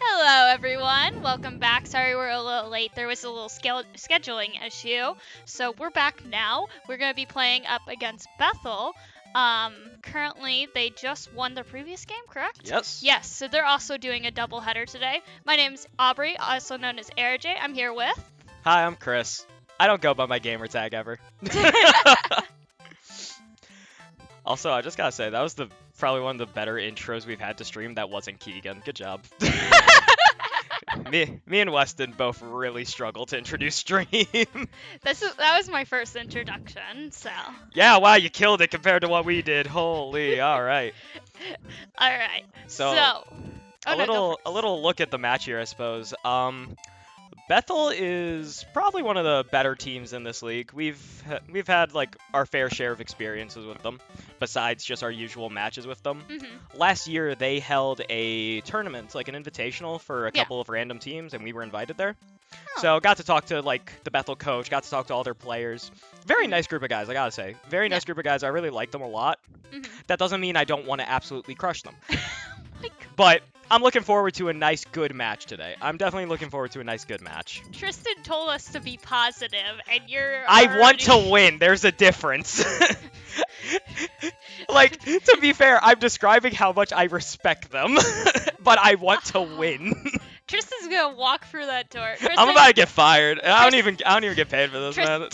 Hello, everyone. Welcome back. Sorry we're a little late. There was a little scheduling issue. So we're back now. We're going to be playing up against Bethel. Currently, they just won their previous game, correct? Yes. Yes, so they're also doing a doubleheader today. My name's Aubrey, also known as AirJ. I'm here with... Hi, I'm Chris. I don't go by my gamer tag ever. Also, I just gotta say, that was probably one of the better intros we've had to stream that wasn't Keegan. Good job. me and Weston both really struggle to introduce stream. That was my first introduction, so... Yeah, wow, you killed it compared to what we did. Holy, alright. Alright, So, a little look at the match here, I suppose. Bethel is probably one of the better teams in this league. We've had like our fair share of experiences with them, besides just our usual matches with them. Last year they held a tournament, like an invitational for a couple of random teams, and we were invited there. Oh. So got to talk to like the Bethel coach, got to talk to all their players. Very nice group of guys, I gotta say. Very nice group of guys. I really like them a lot. That doesn't mean I don't want to absolutely crush them. But I'm looking forward to a nice, good match today. I'm definitely looking forward to a nice, good match. Tristan told us to be positive, and you're I want to win. There's a difference. Like, to be fair, I'm describing how much I respect them, but I want to win. Tristan's gonna walk through that door. I'm about to get fired. I don't even get paid for this, man.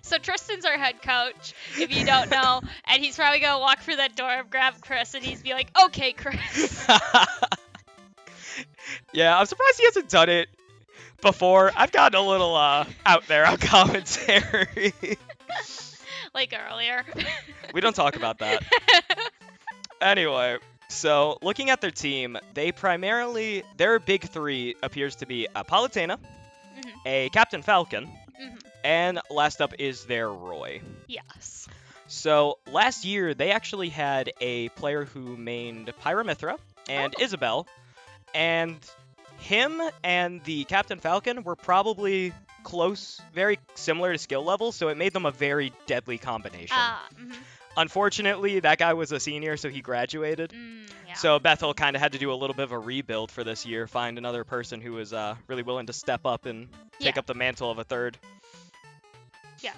So Tristan's our head coach, if you don't know, and he's probably gonna walk through that door and grab Chris, and he's be like, "Okay, Chris." Yeah, I'm surprised he hasn't done it before. I've gotten a little out there on commentary. Like earlier. We don't talk about that. Anyway, so looking at their team, their big three appears to be a Palutena, a Captain Falcon, and last up is their Roy. Yes. So last year, they actually had a player who mained Pyramithra and Isabel, and him and the Captain Falcon were probably close, very similar to skill level, so it made them a very deadly combination. Unfortunately, that guy was a senior, so he graduated. So Bethel kind of had to do a little bit of a rebuild for this year, find another person who was really willing to step up and take up the mantle of a third. Yeah.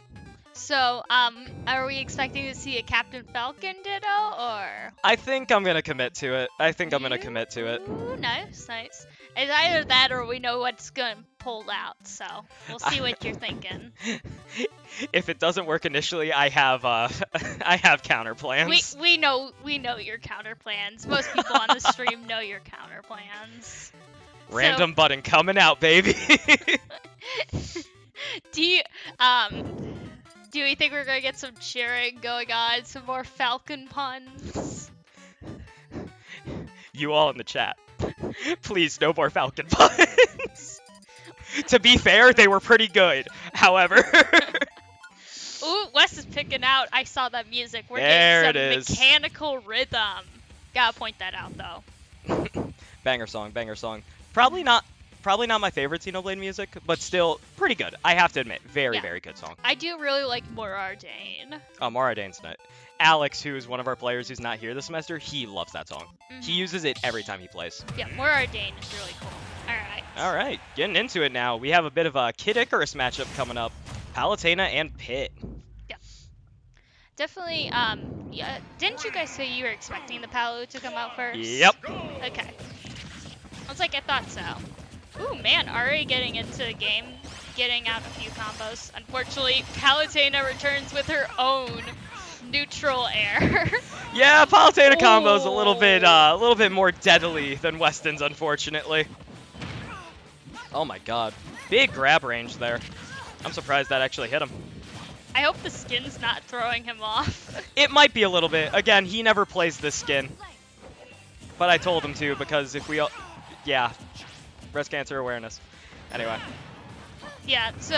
So, are we expecting to see a Captain Falcon ditto, or? I think I'm going to commit to it. Ooh, nice. It's either that or we know what's going to pull out, so we'll see what you're thinking. If it doesn't work initially, I have counter plans. We know your counter plans. Most people on the stream know your counter plans. Random button coming out, baby. Do we think we're gonna get some cheering going on, some more Falcon puns? You all in the chat, please, no more Falcon puns. To be fair, they were pretty good. However. Ooh, Wes is picking out. I saw that music. We're getting some mechanical rhythm. Gotta point that out, though. Banger song. Probably not my favorite Xenoblade music, but still pretty good. I have to admit, very good song. I do really like Morardane. Oh, Moradane's nice. Alex, who is one of our players who's not here this semester, he loves that song. He uses it every time he plays. Yeah, Morardane is really cool. All right, getting into it now. We have a bit of a Kid Icarus matchup coming up. Palutena and Pit. Yeah. Definitely, yeah. Didn't you guys say you were expecting the Palu to come out first? Yep. Okay. I was like, I thought so. Ooh, man, already getting into the game, getting out a few combos. Unfortunately, Palutena returns with her own neutral air. Yeah, Palutena combo's a little bit more deadly than Weston's, unfortunately. Oh my god. Big grab range there. I'm surprised that actually hit him. I hope the skin's not throwing him off. It might be a little bit. Again, he never plays this skin. But I told him to, because if we all... Yeah. Breast cancer awareness. Anyway. Yeah, so,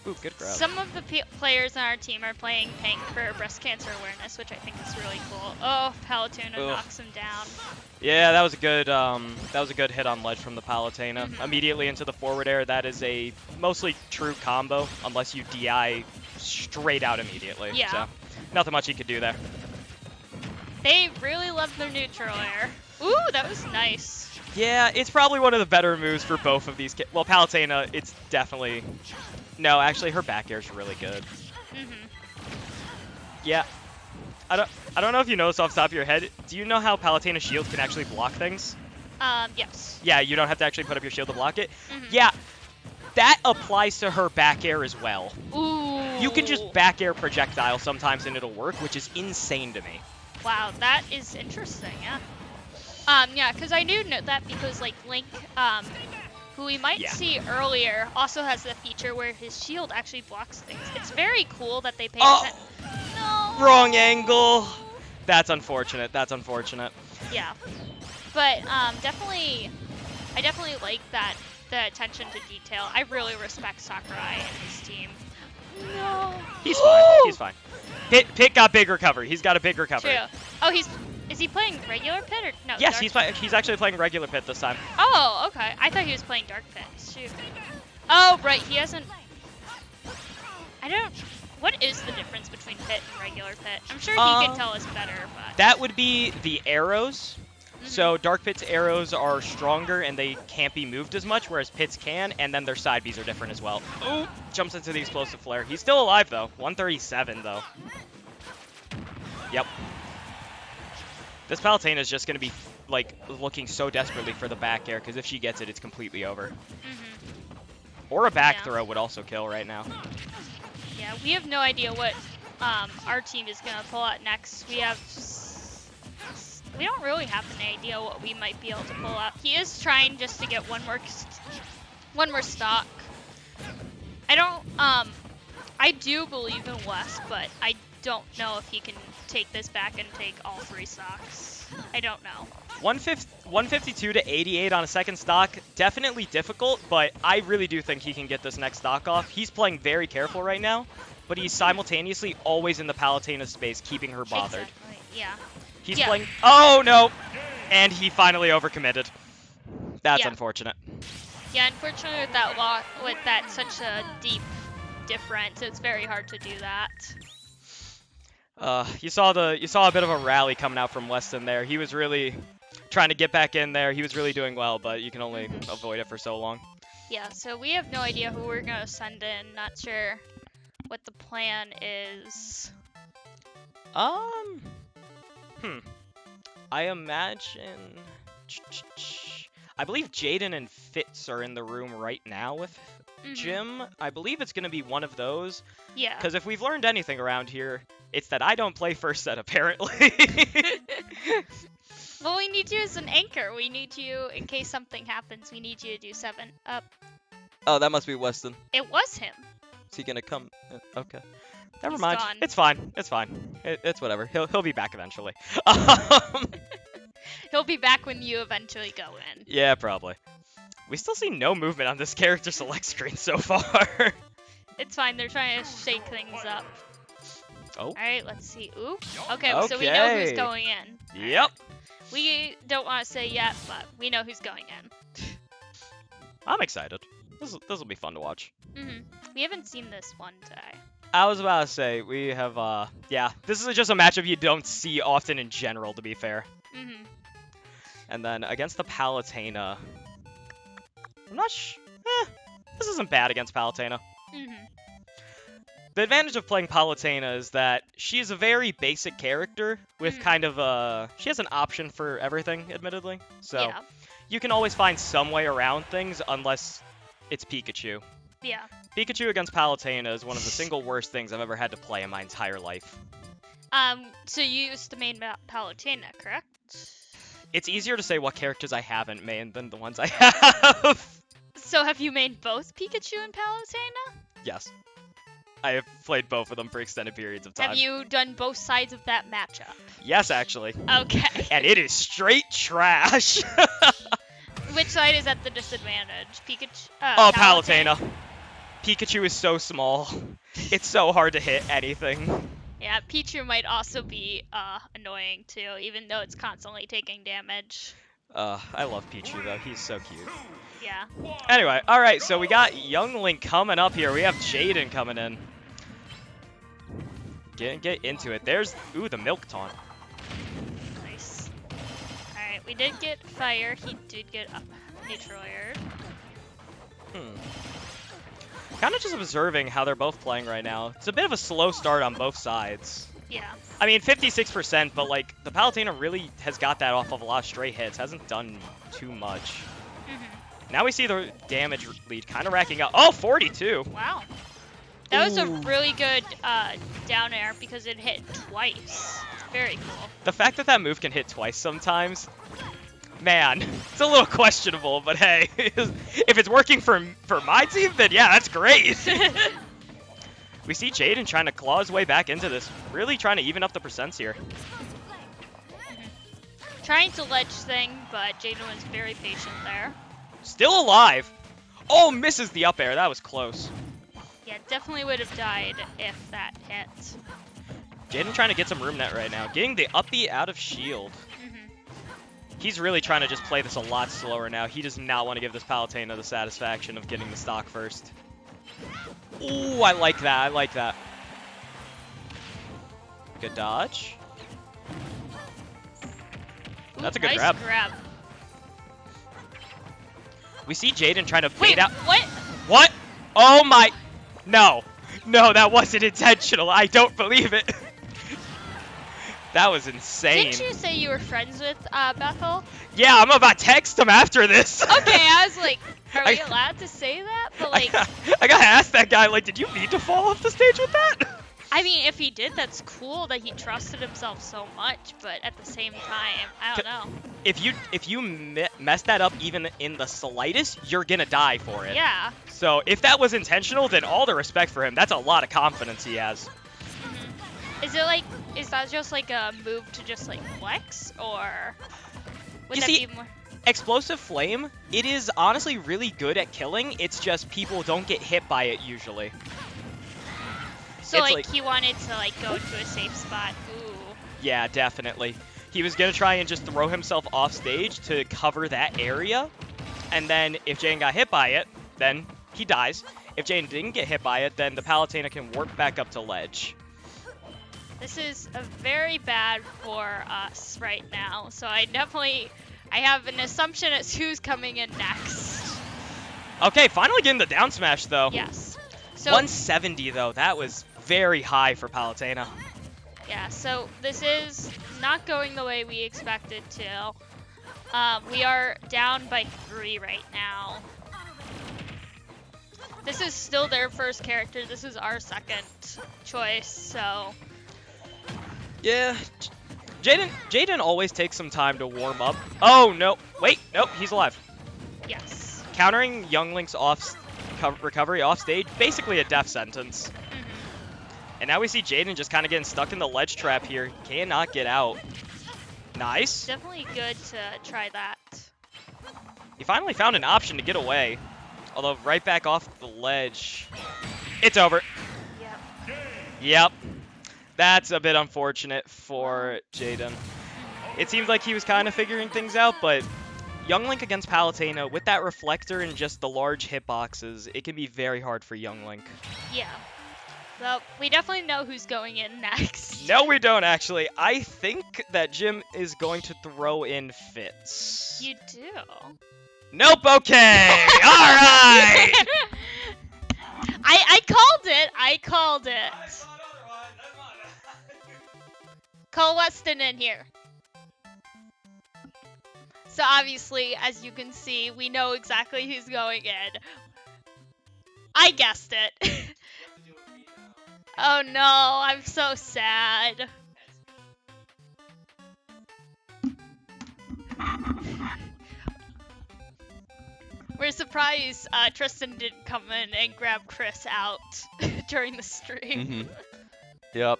Ooh, good grab. some of the players on our team are playing Pink for breast cancer awareness, which I think is really cool. Oh, Palutena knocks him down. Yeah, that was a good hit on ledge from the Palutena. Immediately into the forward air. That is a mostly true combo, unless you DI straight out immediately. Yeah. So, nothing much he could do there. They really love their neutral air. Ooh, that was nice. Yeah, it's probably one of the better moves for both of these. Well, Palutena, it's definitely. No, actually, her back air is really good. Yeah. I don't know if you know this off the top of your head. Do you know how Palutena's shield can actually block things? Yes. Yeah, you don't have to actually put up your shield to block it. Yeah, that applies to her back air as well. Ooh. You can just back air projectile sometimes and it'll work, which is insane to me. Wow, that is interesting, yeah. Yeah, because I do know that because, like, Link, who we might see earlier, also has the feature where his shield actually blocks things. It's very cool that they pay attention. No! Wrong angle! That's unfortunate, that's unfortunate. Yeah. But, definitely, I definitely like that, the attention to detail. I really respect Sakurai and his team. No! He's fine, he's fine. Pit got big recovery, he's got a big recovery. True. Oh, is he playing regular Pit or no? Yes, he's actually playing regular Pit this time. Oh, okay. I thought he was playing Dark Pit. Shoot. Oh, right. He hasn't. I don't. What is the difference between Pit and regular Pit? I'm sure he can tell us better, but. That would be the arrows. So Dark Pit's arrows are stronger and they can't be moved as much, whereas Pit's can, and then their side Bs are different as well. Ooh, jumps into the explosive flare. He's still alive though. 137 though. Yep. This Palutena is just going to be, like, looking so desperately for the back air, because if she gets it, it's completely over. Or a back throw would also kill right now. Yeah, we have no idea what our team is going to pull out next. We don't really have an idea what we might be able to pull out. He is trying just to get one more stock. I do believe in Wes, but I don't know if he can take this back and take all 3 stocks. I don't know. 152 to 88 on a second stock, definitely difficult, but I really do think he can get this next stock off. He's playing very careful right now, but he's simultaneously always in the Palutena space, keeping her bothered. Exactly. Yeah. He's playing. Oh no! And he finally overcommitted. That's unfortunate. Yeah, unfortunately with that such a deep difference, it's very hard to do that. You saw a bit of a rally coming out from Weston there. He was really trying to get back in there. He was really doing well, but you can only avoid it for so long. Yeah, so we have no idea who we're gonna send in. Not sure what the plan is. I imagine. I believe Jaden and Fitz are in the room right now with Jim. I believe it's going to be one of those. Yeah. Because if we've learned anything around here, it's that I don't play first set, apparently. Well, we need you as an anchor. We need you, in case something happens, we need you to do 7 up. Oh, that must be Weston. It was him. Is he going to come? Okay. Never He's mind. gone. It's fine. It's fine. It's whatever. He'll be back eventually. He'll be back when you eventually go in. Yeah, probably. We still see no movement on this character select screen so far. It's fine. They're trying to shake things up. Oh. All right, let's see. Ooh. Okay, so we know who's going in. Yep. We don't want to say yet, but we know who's going in. I'm excited. This will be fun to watch. We haven't seen this one today. I was about to say, we have, yeah, this is just a matchup you don't see often in general, to be fair. And then against the Palutena, I'm not this isn't bad against Palutena. The advantage of playing Palutena is that she's a very basic character with kind of she has an option for everything, admittedly. So you can always find some way around things unless it's Pikachu. Yeah. Pikachu against Palutena is one of the single worst things I've ever had to play in my entire life. So you used to main Palutena, correct? It's easier to say what characters I haven't mained than the ones I have. So have you mained both Pikachu and Palutena? Yes. I have played both of them for extended periods of time. Have you done both sides of that matchup? Yes, actually. Okay. And it is straight trash. Which side is at the disadvantage? Pikachu? Palutena. Pikachu is so small. It's so hard to hit anything. Yeah, Pichu might also be annoying too, even though it's constantly taking damage. I love Pichu though. He's so cute. Yeah. Anyway, alright, so we got Young Link coming up here. We have Jaden coming in. Get into it. There's, ooh, the milk taunt. We did get fire. He did get neutral aired. Kind of just observing how they're both playing right now. It's a bit of a slow start on both sides. Yeah. I mean, 56%, but like the Palutena really has got that off of a lot of straight hits. Hasn't done too much. Now we see the damage lead kind of racking up. Oh, 42. Wow. That was a Ooh. really good down air because it hit twice. It's very cool. The fact that that move can hit twice sometimes, man, it's a little questionable. But hey, if it's working for my team, then yeah, that's great. We see Jaden trying to claw his way back into this, really trying to even up the percents here. Trying to ledge thing, but Jaden was very patient there. Still alive. Oh, misses the up air. That was close. Yeah, definitely would have died if that hit. Jaden trying to get some room net right now. Getting the up B out of shield. He's really trying to just play this a lot slower now. He does not want to give this Palutena the satisfaction of getting the stock first. Ooh, I like that. I like that. Good dodge. Ooh, That's a good nice grab. We see Jaden trying to bait Wait, out. what? What? Oh my. No. No, that wasn't intentional. I don't believe it. That was insane. Didn't you say you were friends with Bethel? Yeah, I'm about to text him after this. Okay, I was like, are we allowed to say that? But like, I gotta ask that guy, like, did you need to fall off the stage with that? I mean, if he did, that's cool that he trusted himself so much. But at the same time, I don't know. If you mess that up even in the slightest, you're gonna die for it. Yeah. So if that was intentional, then all the respect for him. That's a lot of confidence he has. Is that just like a move to just like flex, or would You that see, be more? Explosive Flame, it is honestly really good at killing. It's just people don't get hit by it usually. So it's like he wanted to like go to a safe spot. Ooh. Yeah, definitely. He was gonna try and just throw himself off stage to cover that area, and then if Jane got hit by it, then he dies. If Jane didn't get hit by it, then the Palutena can warp back up to ledge. This is a very bad for us right now. So I have an assumption as who's coming in next. Okay, finally getting the down smash though. Yes. So 170 though, that was very high for Palutena. yeah, so this is not going the way we expected to. We are down by 3 right now. This is still their first character. This is our second choice, so Yeah, Jaden always takes some time to warm up. Oh no, wait, nope, he's alive. yes. Countering Young Link's recovery off stage, basically a death sentence. And now we see Jaden just kind of getting stuck in the ledge trap here. Cannot get out. Nice. Definitely good to try that. He finally found an option to get away. Although right back off the ledge. It's over. Yep. Yep. That's a bit unfortunate for Jaden. It seems like he was kind of figuring things out, but Young Link against Palutena, with that reflector and just the large hitboxes, it can be very hard for Young Link. Yeah. Well, we definitely know who's going in next. No, we don't, actually. I think that Jim is going to throw in Fitz. You do. Nope, okay! Alright! I called it. I called it. Call Weston in here. So obviously, as you can see, we know exactly who's going in. I guessed it. Oh no, I'm so sad. We're surprised Tristan didn't come in and grab Chris out during the stream. Yep.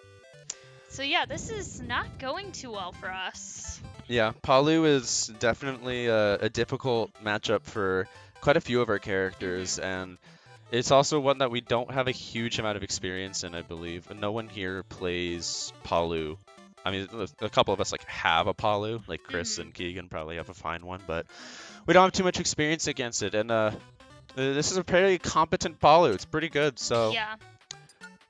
So yeah, this is not going too well for us. Yeah, Palu is definitely a difficult matchup for quite a few of our characters, and it's also one that we don't have a huge amount of experience in, I believe. No one here plays Palu. I mean, a couple of us like have a Palu, like Chris and Keegan probably have a fine one, but we don't have too much experience against it. And this is a pretty competent Palu. It's pretty good. So Yeah.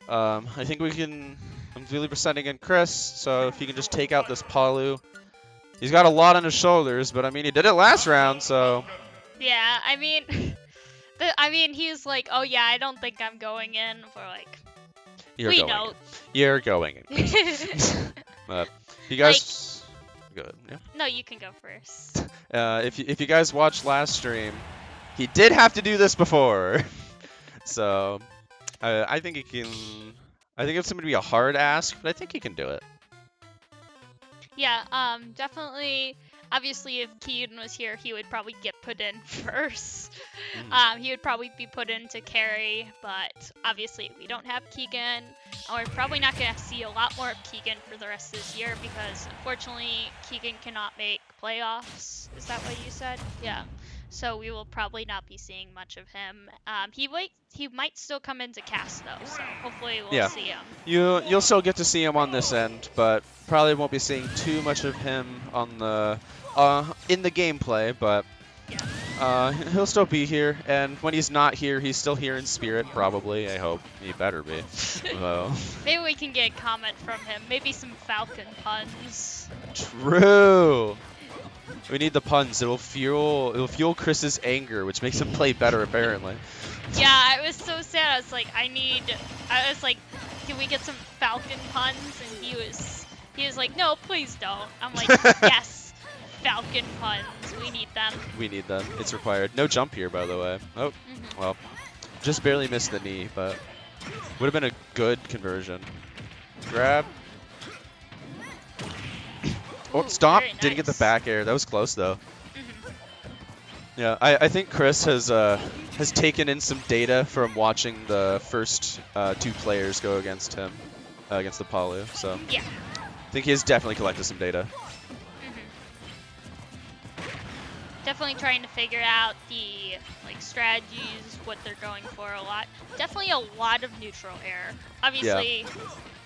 I think we can. I'm really presenting in Chris. So if you can just take out this Palu, He's got a lot on his shoulders, but I mean, he did it last round, so. Yeah, I mean, he's like, oh yeah, I don't think I'm going in. We're like, You're we going know. in. You're going in. You guys. Good. Yeah. No, you can go first. If you guys watched last stream, he did have to do this before. So, I think he can. I think it's going to be a hard ask, but I think he can do it. Yeah, definitely. Obviously, if Keegan was here, he would probably get put in first. He would probably be put in to carry, but obviously we don't have Keegan. And we're probably not going to see a lot more of Keegan for the rest of this year because, unfortunately, Keegan cannot make playoffs. Is that what you said? Yeah. So we will probably not be seeing much of him. He might still come into cast though, so hopefully we'll see him. You'll still get to see him on this end, but probably won't be seeing too much of him on the in the gameplay. But he'll still be here, and when he's not here, he's still here in spirit. Probably, I hope. He better be. Maybe we can get a comment from him. Maybe some Falcon puns. True. We need the puns. It'll fuel Chris's anger, which makes him play better apparently. Yeah, I was so sad. I was like, can we get some Falcon puns? And he was like, no, please don't. I'm like, yes, Falcon puns. We need them. We need them. It's required. No jump here, by the way. Oh, well, just barely missed the knee, but would have been a good conversion. Grab. Oh, stop! Very nice. Didn't get the back air. That was close though. Yeah, I think Chris has taken in some data from watching the first two players go against him, against the Palu. So yeah, I think he has definitely collected some data. Definitely trying to figure out the strategies, what they're going for a lot. Definitely a lot of neutral air. Obviously,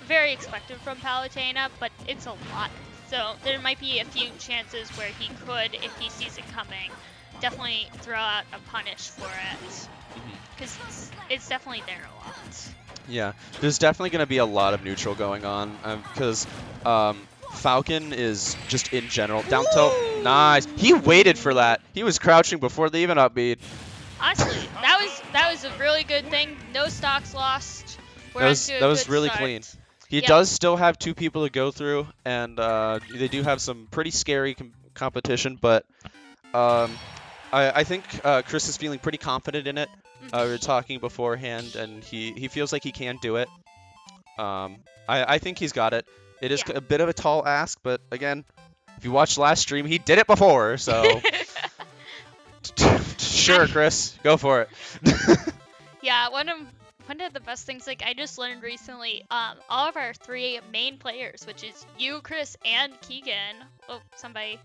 very expected from Palutena, but it's a lot. So there might be a few chances where he could, if he sees it coming, definitely throw out a punish for it. Because it's definitely there a lot. Yeah, there's definitely going to be a lot of neutral going on because Falcon is just in general down tilt. Nice. He waited for that. He was crouching before they even up beat. Honestly, that was a really good thing. No stocks lost. That was really clean. He does still have two people to go through, and they do have some pretty scary competition, but I think Chris is feeling pretty confident in it. We were talking beforehand, and he feels like he can do it. I think he's got it. It is a bit of a tall ask, but again, if you watched last stream, he did it before, so sure, Chris, go for it. Yeah, one of the best things I just learned recently, all of our three main players, which is you, Chris, and Keegan. Oh, somebody.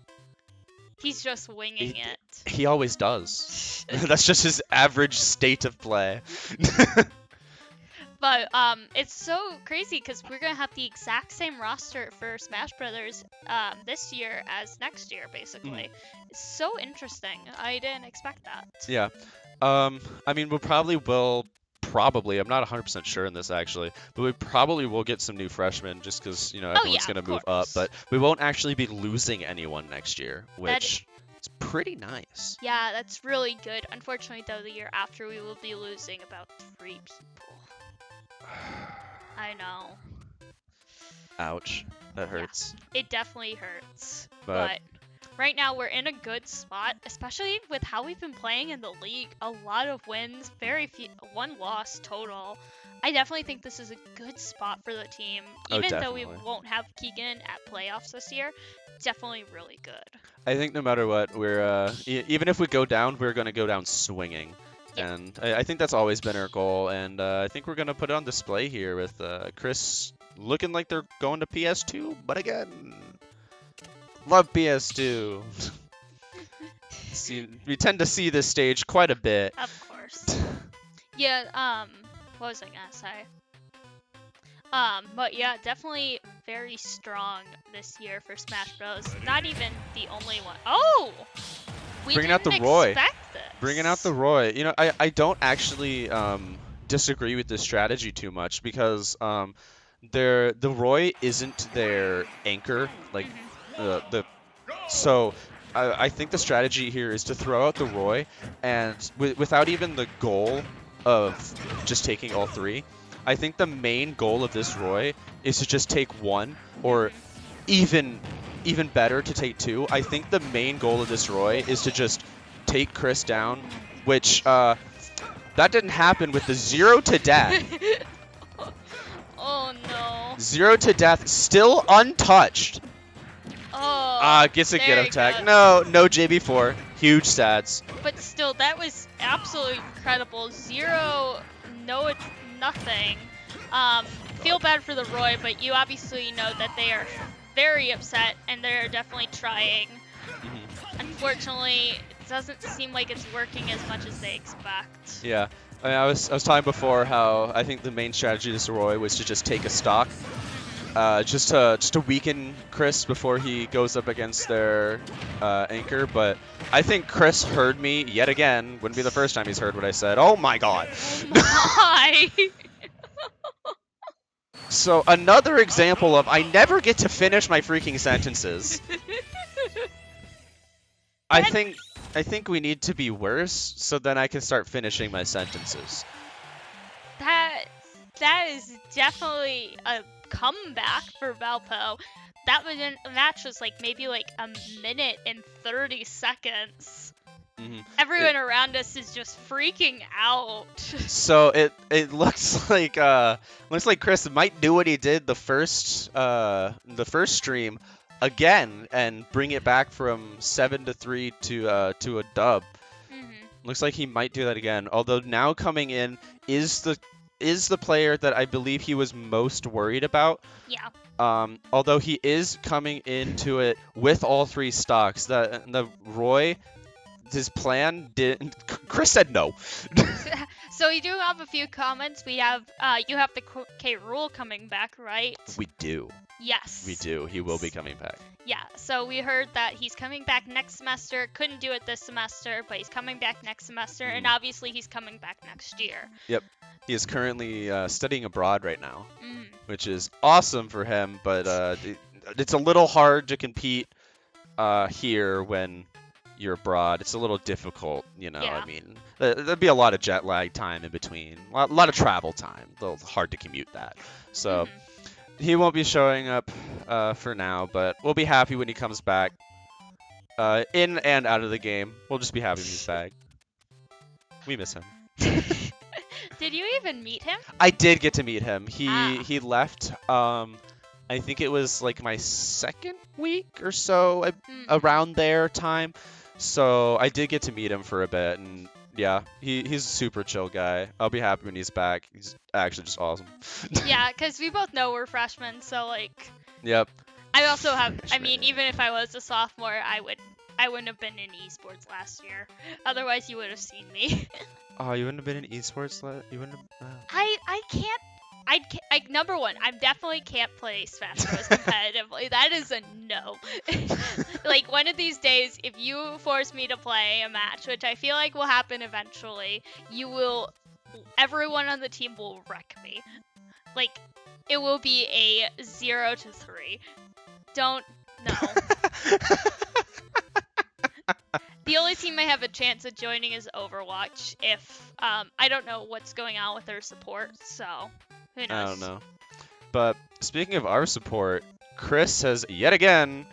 He's just winging it. He always does. That's just his average state of play. But it's so crazy because we're gonna have the exact same roster for Smash Brothers this year as next year, basically. It's so interesting. I didn't expect that. Yeah. I mean, probably, I'm not 100% sure in this actually, but we probably will get some new freshmen just because, everyone's going to move up, but we won't actually be losing anyone next year, which is pretty nice. Yeah, that's really good. Unfortunately, though, the year after we will be losing about 3 people. I know. Ouch. That hurts. Yeah, it definitely hurts. But right now we're in a good spot, especially with how we've been playing in the league. A lot of wins, very few, 1 loss total. I definitely think this is a good spot for the team. Even though we won't have Keegan at playoffs this year, definitely really good. I think no matter what, we're even if we go down, we're going to go down swinging. Yeah. And I think that's always been our goal, and I think we're going to put it on display here with Chris looking like they're going to PS2, but again, love PS2. We tend to see this stage quite a bit. Of course. Yeah, what was I gonna say? But yeah, definitely very strong this year for Smash Bros. Not even the only one. Oh! Bringing out the Roy. Expect this. Bringing out the Roy. I don't actually disagree with this strategy too much because the Roy isn't their anchor. Like the So I think the strategy here is to throw out the Roy, and without even the goal of just taking all 3, I think the main goal of this Roy is to just take 1, or even better to take 2. I think the main goal of this Roy is to just take Chris down, which that didn't happen with the 0 to death. Oh no. 0 to death, still untouched. Oh, Gets a there get he attack. goes. No JB4. Huge stats. But still, that was absolutely incredible. 0, no, nothing. Feel bad for the Roy, but you obviously know that they are very upset and they're definitely trying. Unfortunately, it doesn't seem like it's working as much as they expect. Yeah. I mean, I was talking before how I think the main strategy of this Roy was to just take a stock, just to weaken Chris before he goes up against their anchor. But I think Chris heard me yet again. Wouldn't be the first time he's heard what I said. Oh my god. Oh my! So another example of I never get to finish my freaking sentences. I think we need to be worse, so then I can start finishing my sentences. That is definitely a comeback for Valpo. That match was like maybe like a minute and 30 seconds. Everyone around us is just freaking out. So it looks like Chris might do what he did the first stream again and bring it back from 7-3 to a dub. Looks like he might do that again. Although now coming in is the player that I believe he was most worried about. Yeah. Although he is coming into it with all 3 stocks. The Roy, his plan did. Chris said no. So we do have a few comments. We have you have the K Rule coming back, right? We do. Yes. We do. He will be coming back. Yeah, so we heard that he's coming back next semester. Couldn't do it this semester, but he's coming back next semester, and obviously he's coming back next year. Yep. He is currently studying abroad right now, which is awesome for him, but it's a little hard to compete here when you're abroad. It's a little difficult, you know. Yeah. I mean, there'd be a lot of jet lag time in between, a lot of travel time. A little hard to commute that. So he won't be showing up for now, but we'll be happy when he comes back. In and out of the game, we'll just be happy when he's back. We miss him. Did you even meet him? I did get to meet him. He left. I think it was like my 2nd week or so, around there time. So I did get to meet him for a bit, and yeah, he's a super chill guy. I'll be happy when he's back. He's actually just awesome. Yeah, because we both know we're freshmen, so like. Yep. I also have. I mean, even if I was a sophomore, I wouldn't have been in esports last year. Otherwise, you would have seen me. Oh, you wouldn't have been in esports? You wouldn't have. I can't. Number one, I definitely can't play Smash Bros. Competitively. That is a no. Like, one of these days, if you force me to play a match, which I feel like will happen eventually, everyone on the team will wreck me. Like, it will be a 0-3. Don't, no. The only team I have a chance of joining is Overwatch if, I don't know what's going on with their support, so who knows. I don't know. But speaking of our support, Chris has yet again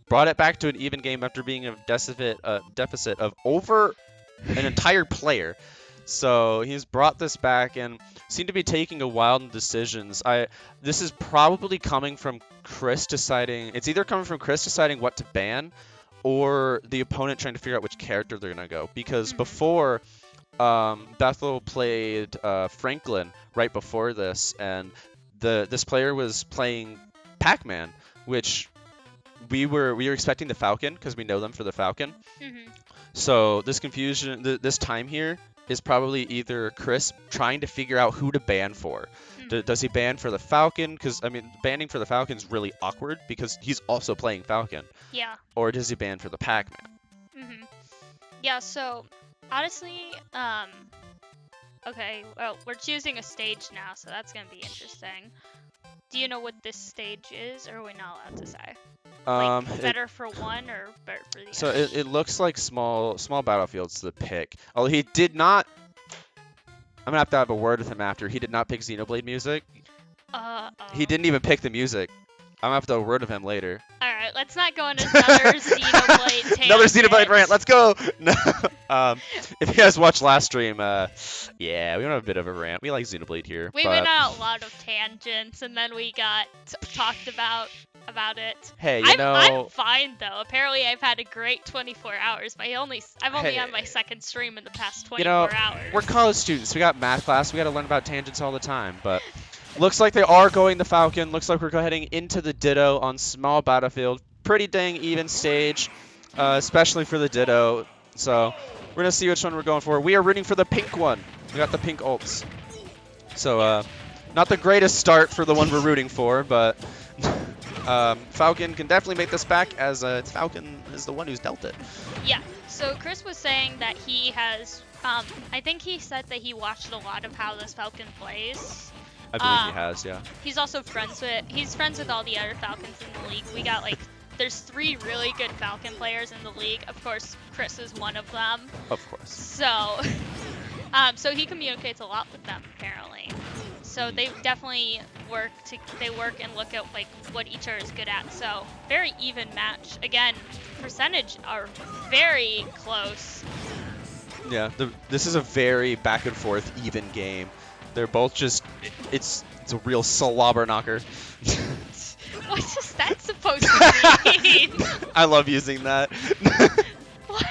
brought it back to an even game after being a deficit of over an entire player. So he's brought this back and seemed to be taking a while in decisions. This is probably coming from Chris deciding. It's either coming from Chris deciding what to ban, or the opponent trying to figure out which character they're gonna go. Because before, Bethel played Franklin right before this, and this player was playing Pac-Man, which we were expecting the Falcon because we know them for the Falcon. So this confusion, this time here, is probably either Chris trying to figure out who to ban for. Does he ban for the Falcon? Because, I mean, banning for the Falcon is really awkward because he's also playing Falcon. Yeah. Or does he ban for the Pac-Man? Yeah, so, honestly, okay, well, we're choosing a stage now, so that's going to be interesting. Do you know what this stage is, or are we not allowed to say? It- Better for one or better for the so other? it looks like small battlefields to pick. Oh, he did not. I'm gonna have to have a word with him after. He did not pick Xenoblade music. He didn't even pick the music. I'm gonna have to have a word with him later. Alright, let's not go on another Xenoblade tangent. Another Xenoblade rant. Let's go. No. If you guys watched last stream, yeah, we went on a bit of a rant. We like Xenoblade here. We but went on a lot of tangents, and then we got talked about it. hey, I'm fine though. Apparently, I've had a great 24 hours. I've only on my second stream in the past 24 hours. we're college students. We got math class. We got to learn about tangents all the time. But looks like they are going the Falcon. Looks like we're heading into the Ditto on small battlefield. Pretty dang even stage, especially for the Ditto. So we're gonna see which one we're going for. We are rooting for the pink one. We got the pink ults. So not the greatest start for the one we're rooting for, but Falcon can definitely make this back, as Falcon is the one who's dealt it. Yeah. So Chris was saying that he has. I think he said that he watched a lot of how this Falcon plays. I believe he has, yeah. He's also friends with all the other Falcons in the league. We got there's 3 really good Falcon players in the league. Of course, Chris is one of them. Of course. So, so he communicates a lot with them apparently. So they definitely work and look at what each other is good at. So very even match. Again, percentage are very close. Yeah, this is a very back and forth even game. They're both just it's a real slobber knocker. What is that supposed to mean? I love using that. What?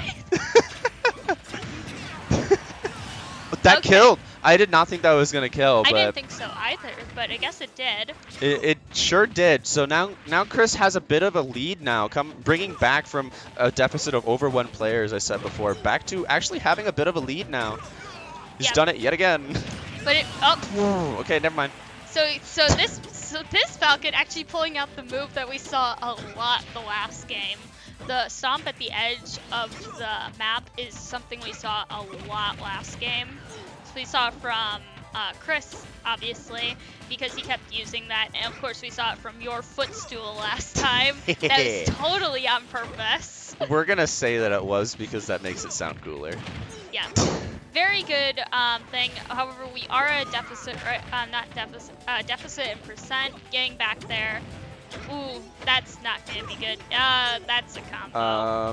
That Okay. killed. I did not think that was gonna kill, I but didn't think so either, but I guess it did. it sure did. So now Chris has a bit of a lead now, bringing back from a deficit of over 1 player, as I said before, back to actually having a bit of a lead now. He's done it yet again. But Okay, never mind. So this Falcon actually pulling out the move that we saw a lot the last game. The stomp at the edge of the map is something we saw a lot last game. So we saw it from Chris, obviously, because he kept using that. And of course we saw it from your footstool last time. That was totally on purpose. We're gonna say that it was because that makes it sound cooler. Yeah. Very good thing. However, we are a deficit, deficit in percent. Getting back there. Ooh, that's not gonna be good. That's a combo.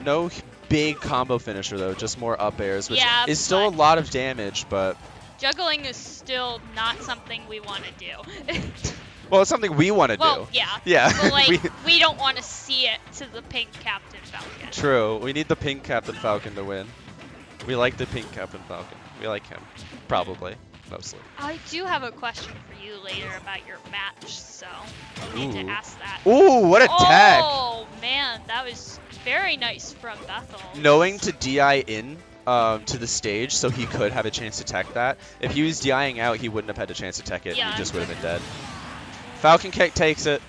No big combo finisher though, just more up airs, which Yeah, is still a but- lot of damage, but Juggling is still not something we want to do. well, it's something we want to Well, do. yeah. Yeah. But we don't want to see it to the pink Captain Falcon. True. We need the pink Captain Falcon to win. We like the pink Captain Falcon. We like him. Probably. Mostly. I do have a question for you later about your match, so I'll need to Ooh. ask that. Ooh, what a tag! Oh man, that was very nice from Bethel. Knowing to DI in to the stage so he could have a chance to tech that. If he was DIing out, he wouldn't have had a chance to tech it. Yeah. He just would have been dead. Falcon Kick takes it.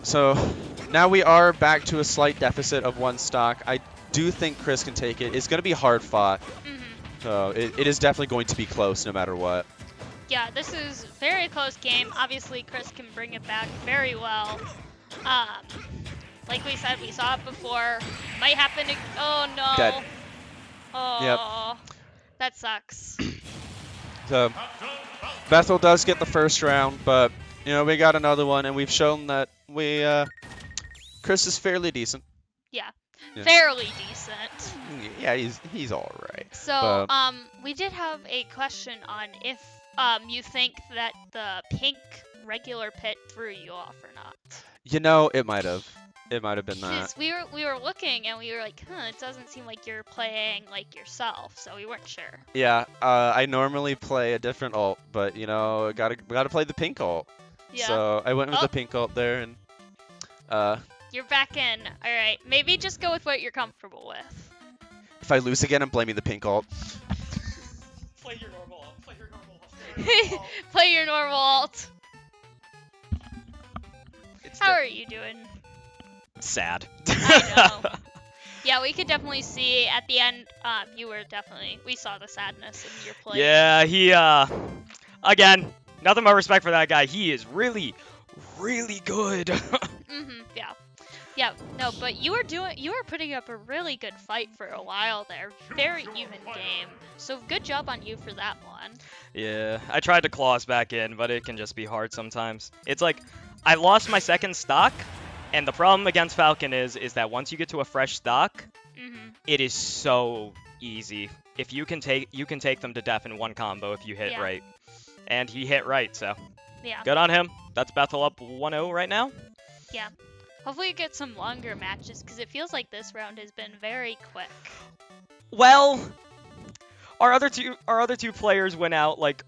So now we are back to a slight deficit of 1 stock. I do think Chris can take it. It's going to be hard fought. So it is definitely going to be close no matter what. Yeah, this is a very close game. Obviously, Chris can bring it back very well. Like we said, we saw it before. Might happen to... Oh, no. Dead. Oh, that sucks. So Bethel does get the first round, but we got another one, and we've shown that Chris is fairly decent. Yeah, Yeah. fairly decent. Yeah, he's all right. So, we did have a question on if you think that the pink regular pit threw you off or not. It might have. It might have been that. Because we were looking and we were like, it doesn't seem like you're playing like yourself, so we weren't sure. Yeah, I normally play a different ult, but gotta play the pink ult. Yeah. So I went with the pink ult there, and You're back in. All right, maybe just go with what you're comfortable with. if I lose again, I'm blaming the pink ult. Play your normal ult. Play your normal ult. Play your normal alt. It's How are you doing? Sad. I know. Yeah, we could definitely see at the end, we saw the sadness in your play. Yeah, he, again, Nothing but respect for that guy. He is really, really good. Yeah. Yeah, no, but you were putting up a really good fight for a while there. Very even game. So good job on you for that one. Yeah, I tried to claw us back in, but it can just be hard sometimes. It's like, I lost my second stock, and the problem against Falcon is that once you get to a fresh stock, it is so easy. If you can take them to death in one combo if you hit Yeah. right. And he hit right, so Yeah. good on him. That's Bethel up 1-0 right now. Yeah. Hopefully you get some longer matches, because it feels like this round has been very quick. Well, our other two players went out like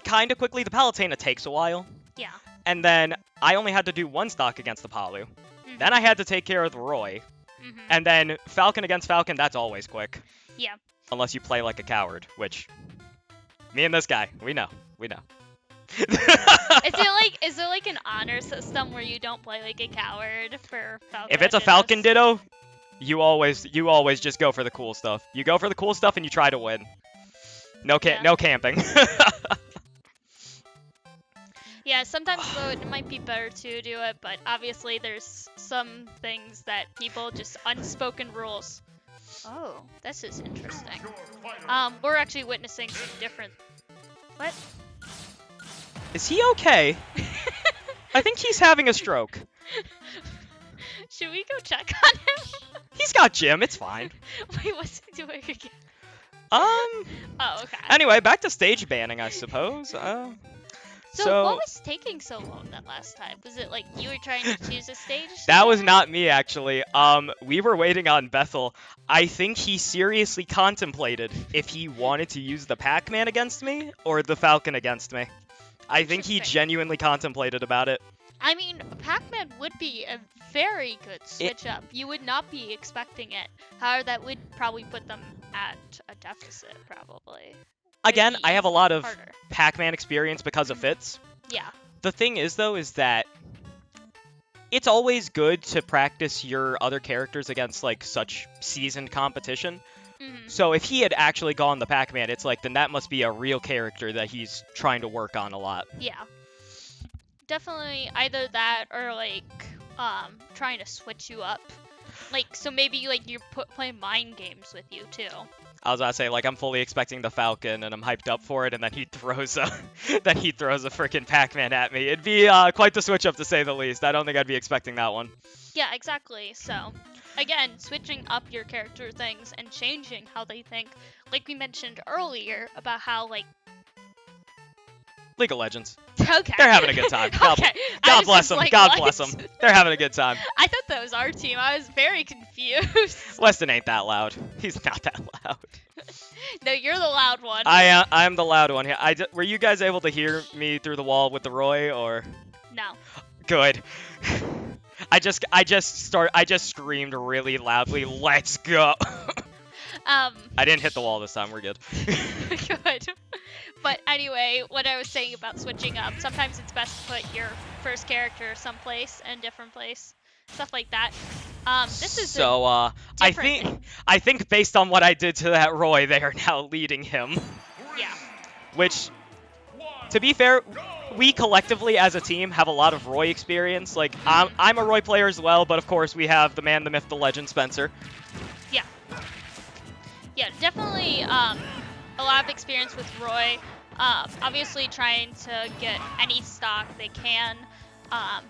kind of quickly. The Palutena takes a while. Yeah. And then I only had to do one stock against the Palu. Then I had to take care of the Roy. And then Falcon against Falcon, that's always quick. Yeah. Unless you play like a coward, which me and this guy, we know. Is it like an honor system where you don't play like a coward for Falcon? If it's a Falcon Ditto, you always just go for the cool stuff. You go for the cool stuff and you try to win. No camping. Yeah, sometimes though it might be better to do it, but obviously there's some things that people just unspoken rules. Oh, this is interesting. We're actually witnessing some different. What? Is he okay? I think he's having a stroke. Should we go check on him? He's got Jim. It's fine. Wait, what's he doing again? Oh, okay. Anyway, back to stage banning, I suppose. So what was taking so long that last time? Was it like you were trying to choose a stage? That was not me, actually. We were waiting on Bethel. I think he seriously contemplated if he wanted to use the Pac-Man against me or the Falcon against me. I think he genuinely contemplated about it. I mean, Pac-Man would be a very good switch up. You would not be expecting it. However, that would probably put them at a deficit, probably. Again, I have a lot of harder. Pac-Man experience because of Fitz. Yeah. The thing is, though, is that it's always good to practice your other characters against, like, such seasoned competition. So if he had actually gone the Pac-Man, it's like, then that must be a real character that he's trying to work on a lot. Yeah. Definitely either that or, like, trying to switch you up. Like, so maybe, like, you're playing mind games with you, too. I was about to say, like, I'm fully expecting the Falcon, and I'm hyped up for it, and then he throws a freaking Pac-Man at me. It'd be quite the switch up, to say the least. I don't think I'd be expecting that one. Yeah, exactly. So, again, switching up your character things and changing how they think. Like we mentioned earlier about how, like... League of Legends. Okay. They're having a good time. God bless them. Like, God what? bless them. They're having a good time. I thought that was our team. I was very confused. Weston ain't that loud. He's not that loud. No, you're the loud one. I'm the loud one here. Were you guys able to hear me through the wall with the Roy, or? No. Good. I just screamed really loudly, "Let's go!" I didn't hit the wall this time. We're good. Good. But anyway, what I was saying about switching up, sometimes it's best to put your first character someplace and different place, stuff like that. This is so. I think based on what I did to that Roy, they are now leading him. Yeah. Which, to be fair, we collectively as a team have a lot of Roy experience. Like, I'm a Roy player as well, but of course we have the man, the myth, the legend, Spencer. Yeah. Yeah, definitely a lot of experience with Roy. Obviously trying to get any stock they can.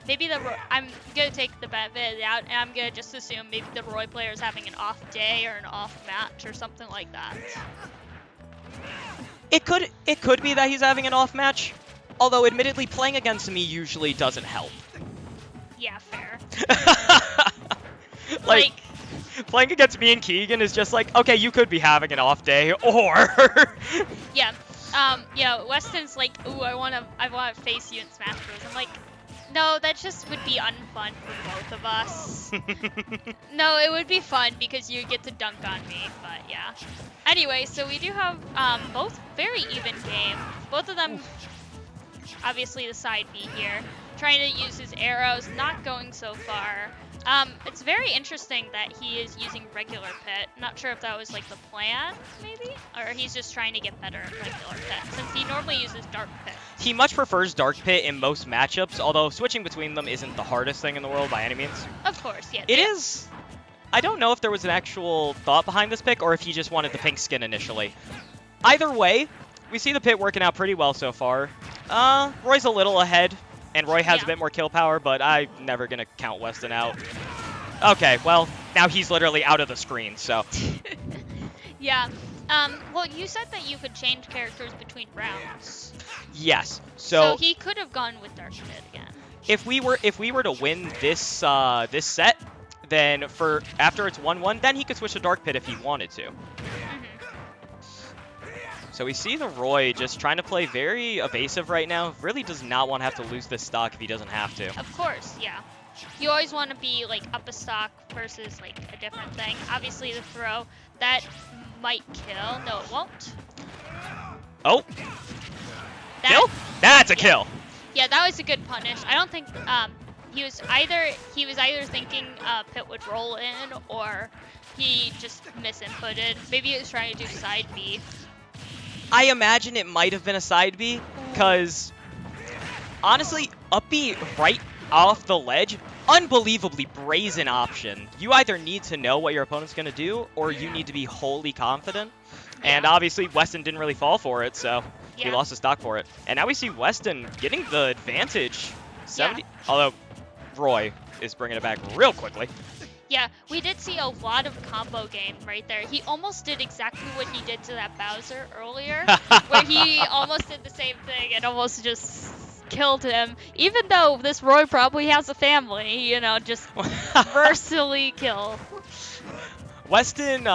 Maybe I'm going to take the benefit out, and I'm going to just assume maybe the Roy player is having an off day or an off match or something like that. It could be that he's having an off match, although admittedly playing against me usually doesn't help. Yeah, fair. like playing against me and Keegan is just like, okay, you could be having an off day, or yeah. Yeah, Weston's like, ooh, I wanna face you in Smash Bros. I'm like, no, that just would be unfun for both of us. No, it would be fun because you get to dunk on me, but yeah. Anyway, so we do have both very even game. Both of them, obviously the side B here, trying to use his arrows, not going so far. It's very interesting that he is using regular pit. Not sure if that was like the plan, maybe, or he's just trying to get better at regular pit since he normally uses dark pit. He much prefers Dark Pit in most matchups, although switching between them isn't the hardest thing in the world by any means. Of course, yeah. It is. I don't know if there was an actual thought behind this pick or if he just wanted the pink skin initially. Either way, we see the pit working out pretty well so far. Roy's a little ahead, and Roy has a bit more kill power, but I'm never going to count Weston out. Okay, well, now he's literally out of the screen, so. Yeah. Well, you said that you could change characters between rounds. Yes. So he could have gone with Dark Pit again. If we were to win this this set, then after it's 1-1, then he could switch to Dark Pit if he wanted to. So we see the Roy just trying to play very evasive right now. Really does not want to have to lose this stock if he doesn't have to. Of course, yeah. You always want to be like up a stock versus like a different thing. Obviously the throw, that might kill. No, it won't. Oh. Kill? That's a kill. Yeah, that was a good punish. I don't think he was either thinking Pit would roll in or he just misinputted. Maybe he was trying to do side B. I imagine it might have been a side B, because honestly, up B right off the ledge, unbelievably brazen option. You either need to know what your opponent's going to do, or you need to be wholly confident. And obviously, Weston didn't really fall for it, so he lost his stock for it. And now we see Weston getting the advantage. 70, although Roy is bringing it back real quickly. Yeah, we did see a lot of combo game right there. He almost did exactly what he did to that Bowser earlier, where he almost did the same thing and almost just killed him. Even though this Roy probably has a family, you know, just versatily kill. Weston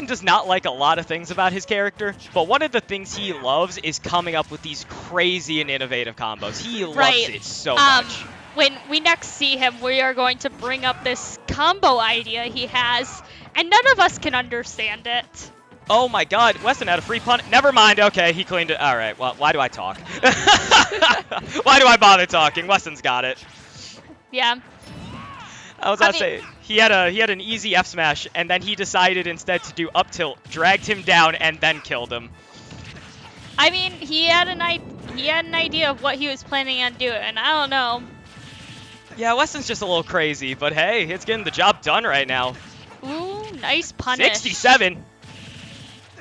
does not like a lot of things about his character, but one of the things he loves is coming up with these crazy and innovative combos. He loves it so much. When we next see him, we are going to bring up this combo idea he has, and none of us can understand it. Oh my god, Weston had a free punt. Never mind, okay, he cleaned it. Alright, well, why do I talk? Why do I bother talking? Weston's got it. Yeah. I was about to say, he had an easy F smash, and then he decided instead to do up tilt, dragged him down, and then killed him. I mean, he had an idea of what he was planning on doing. I don't know. Yeah, Weston's just a little crazy, but hey, it's getting the job done right now. Ooh, nice punish. 67.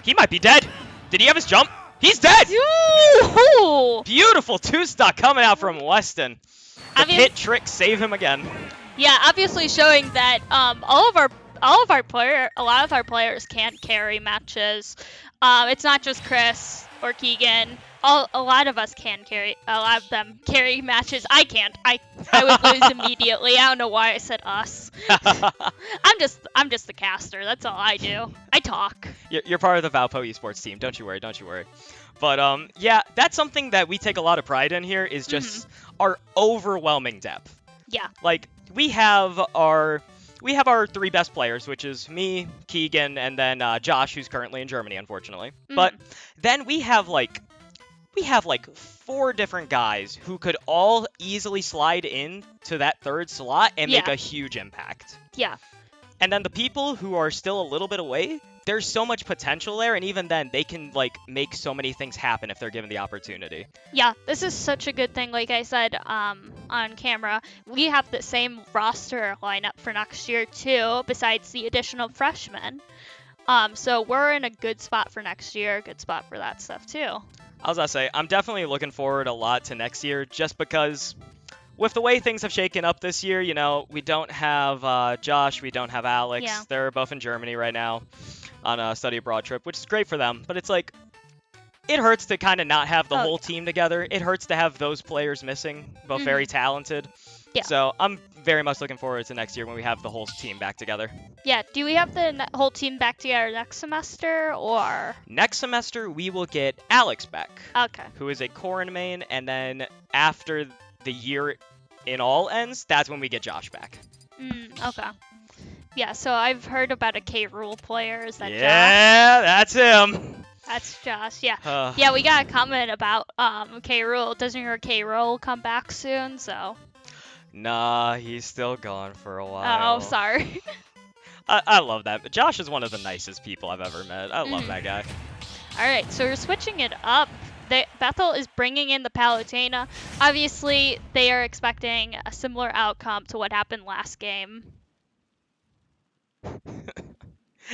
He might be dead. Did he have his jump? He's dead! Ooh. Beautiful two-stock coming out from Weston. The pit trick save him again. Yeah, obviously showing that a lot of our players can't carry matches. It's not just Chris or Keegan. A lot of us can carry. A lot of them carry matches. I can't. I would lose immediately. I don't know why I said us. I'm just the caster. That's all I do. I talk. You're part of the Valpo esports team. Don't you worry. Don't you worry. But yeah, that's something that we take a lot of pride in here. Is just our overwhelming depth. Yeah. Like we have our three best players, which is me, Keegan, and then Josh, who's currently in Germany, unfortunately. But then we have like 4 different guys who could all easily slide in to that third slot and make a huge impact. Yeah. And then the people who are still a little bit away, there's so much potential there, and even then, they can like make so many things happen if they're given the opportunity. Yeah, this is such a good thing. Like I said on camera, we have the same roster lineup for next year too, besides the additional freshmen. So we're in a good spot for next year, good spot for that stuff too. I was gonna say, I'm definitely looking forward a lot to next year, just because with the way things have shaken up this year, you know, we don't have Josh, we don't have Alex. Yeah. They're both in Germany right now on a study abroad trip, which is great for them. But it's like, it hurts to kind of not have the whole team together. It hurts to have those players missing, both very talented. Yeah. So I'm very much looking forward to next year when we have the whole team back together. Yeah, do we have the whole team back together next semester, or? Next semester, we will get Alex back. Okay. Who is a Corrin main, and then after the year in all ends, that's when we get Josh back. Okay. Yeah, so I've heard about a K-Rule player. Is that Josh? Yeah, that's him. That's Josh, yeah. Yeah, we got a comment about K-Rule. Doesn't your K-Rule come back soon, so? Nah, he's still gone for a while. Oh, sorry. I love that. But Josh is one of the nicest people I've ever met. I love that guy. All right, so we're switching it up. Bethel is bringing in the Palutena. Obviously, they are expecting a similar outcome to what happened last game.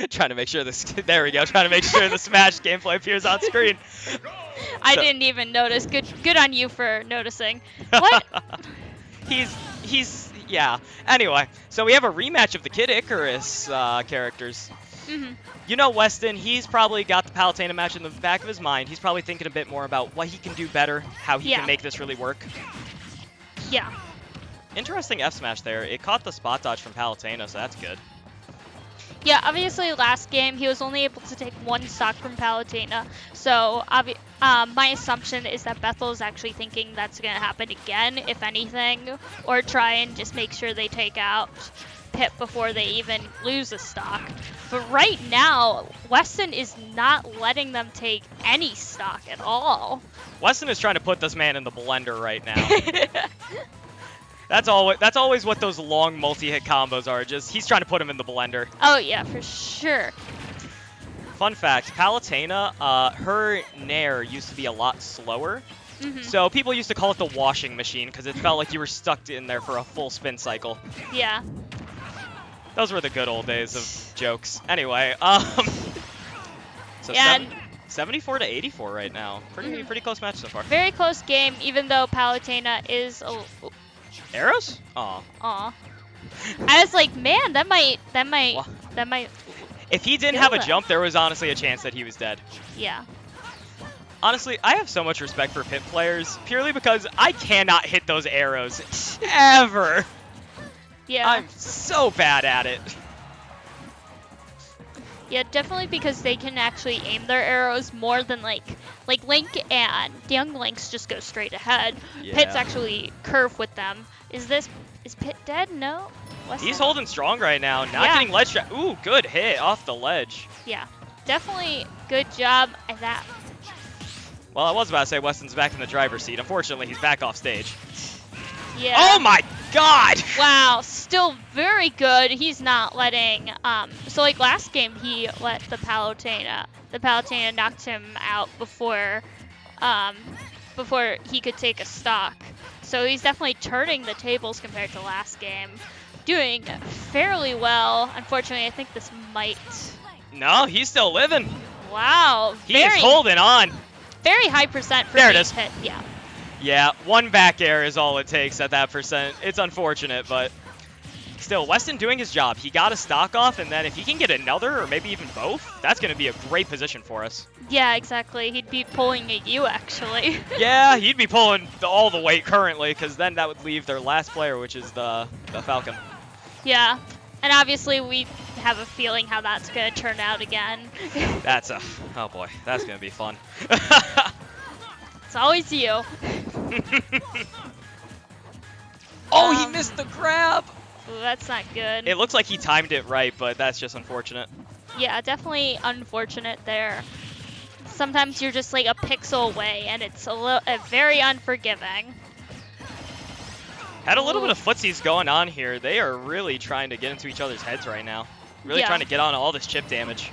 Trying to make sure this. There we go. Trying to make sure the Smash gameplay appears on screen. I didn't even notice. Good on you for noticing. What? Yeah. Anyway, so we have a rematch of the Kid Icarus characters. Mhm. You know, Weston, he's probably got the Palutena match in the back of his mind. He's probably thinking a bit more about what he can do better, how he can make this really work. Yeah. Interesting F smash there. It caught the spot dodge from Palutena, so that's good. Yeah, obviously last game he was only able to take one stock from Palutena, so my assumption is that Bethel is actually thinking that's going to happen again, if anything, or try and just make sure they take out Pip before they even lose a stock. But right now, Weston is not letting them take any stock at all. Weston is trying to put this man in the blender right now. That's always what those long multi-hit combos are. Just he's trying to put him in the blender. Oh yeah, for sure. Fun fact, Palutena, her nair used to be a lot slower. So people used to call it the washing machine because it felt like you were stuck in there for a full spin cycle. Yeah. Those were the good old days of jokes. Anyway, so Yeah, 74 to 84 right now. Pretty close match so far. very close game, even though Palutena is Arrows? Aw. Aw. I was like, man, that might. If he didn't kill have a them. jump, there was honestly a chance that he was dead. Yeah. Honestly, I have so much respect for Pip players, purely because I cannot hit those arrows, ever. Yeah. I'm so bad at it. Yeah, definitely because they can actually aim their arrows more than like Link and young Links just go straight ahead. Yeah. Pit's actually curve with them. Is Pit dead? No. He's holding strong right now, not getting ledge shot. Ooh, good hit off the ledge. Yeah, definitely good job at that. Well, I was about to say Weston's back in the driver's seat. Unfortunately, he's back off stage. Yeah. Oh my god! Wow, still very good. He's not letting, so like last game he let the Palutena knocked him out before he could take a stock. So he's definitely turning the tables compared to last game. Doing fairly well. Unfortunately, I think this might. No, he's still living. Wow. He is holding on. Very high percent for there it being is. Pit. Yeah. Yeah, one back air is all it takes at that percent. It's unfortunate, but still, Weston doing his job. He got a stock off, and then if he can get another, or maybe even both, that's going to be a great position for us. Yeah, exactly. He'd be pulling a U, actually. Yeah, he'd be pulling all the weight currently, because then that would leave their last player, which is the Falcon. Yeah, and obviously we have a feeling how that's going to turn out again. Oh boy, that's going to be fun. It's always you. Oh, he missed the grab! Ooh, that's not good. It looks like he timed it right, but that's just unfortunate. Yeah, definitely unfortunate there. Sometimes you're just like a pixel away, and it's very unforgiving. Had a little bit of footsies going on here. They are really trying to get into each other's heads right now. Really trying to get on all this chip damage.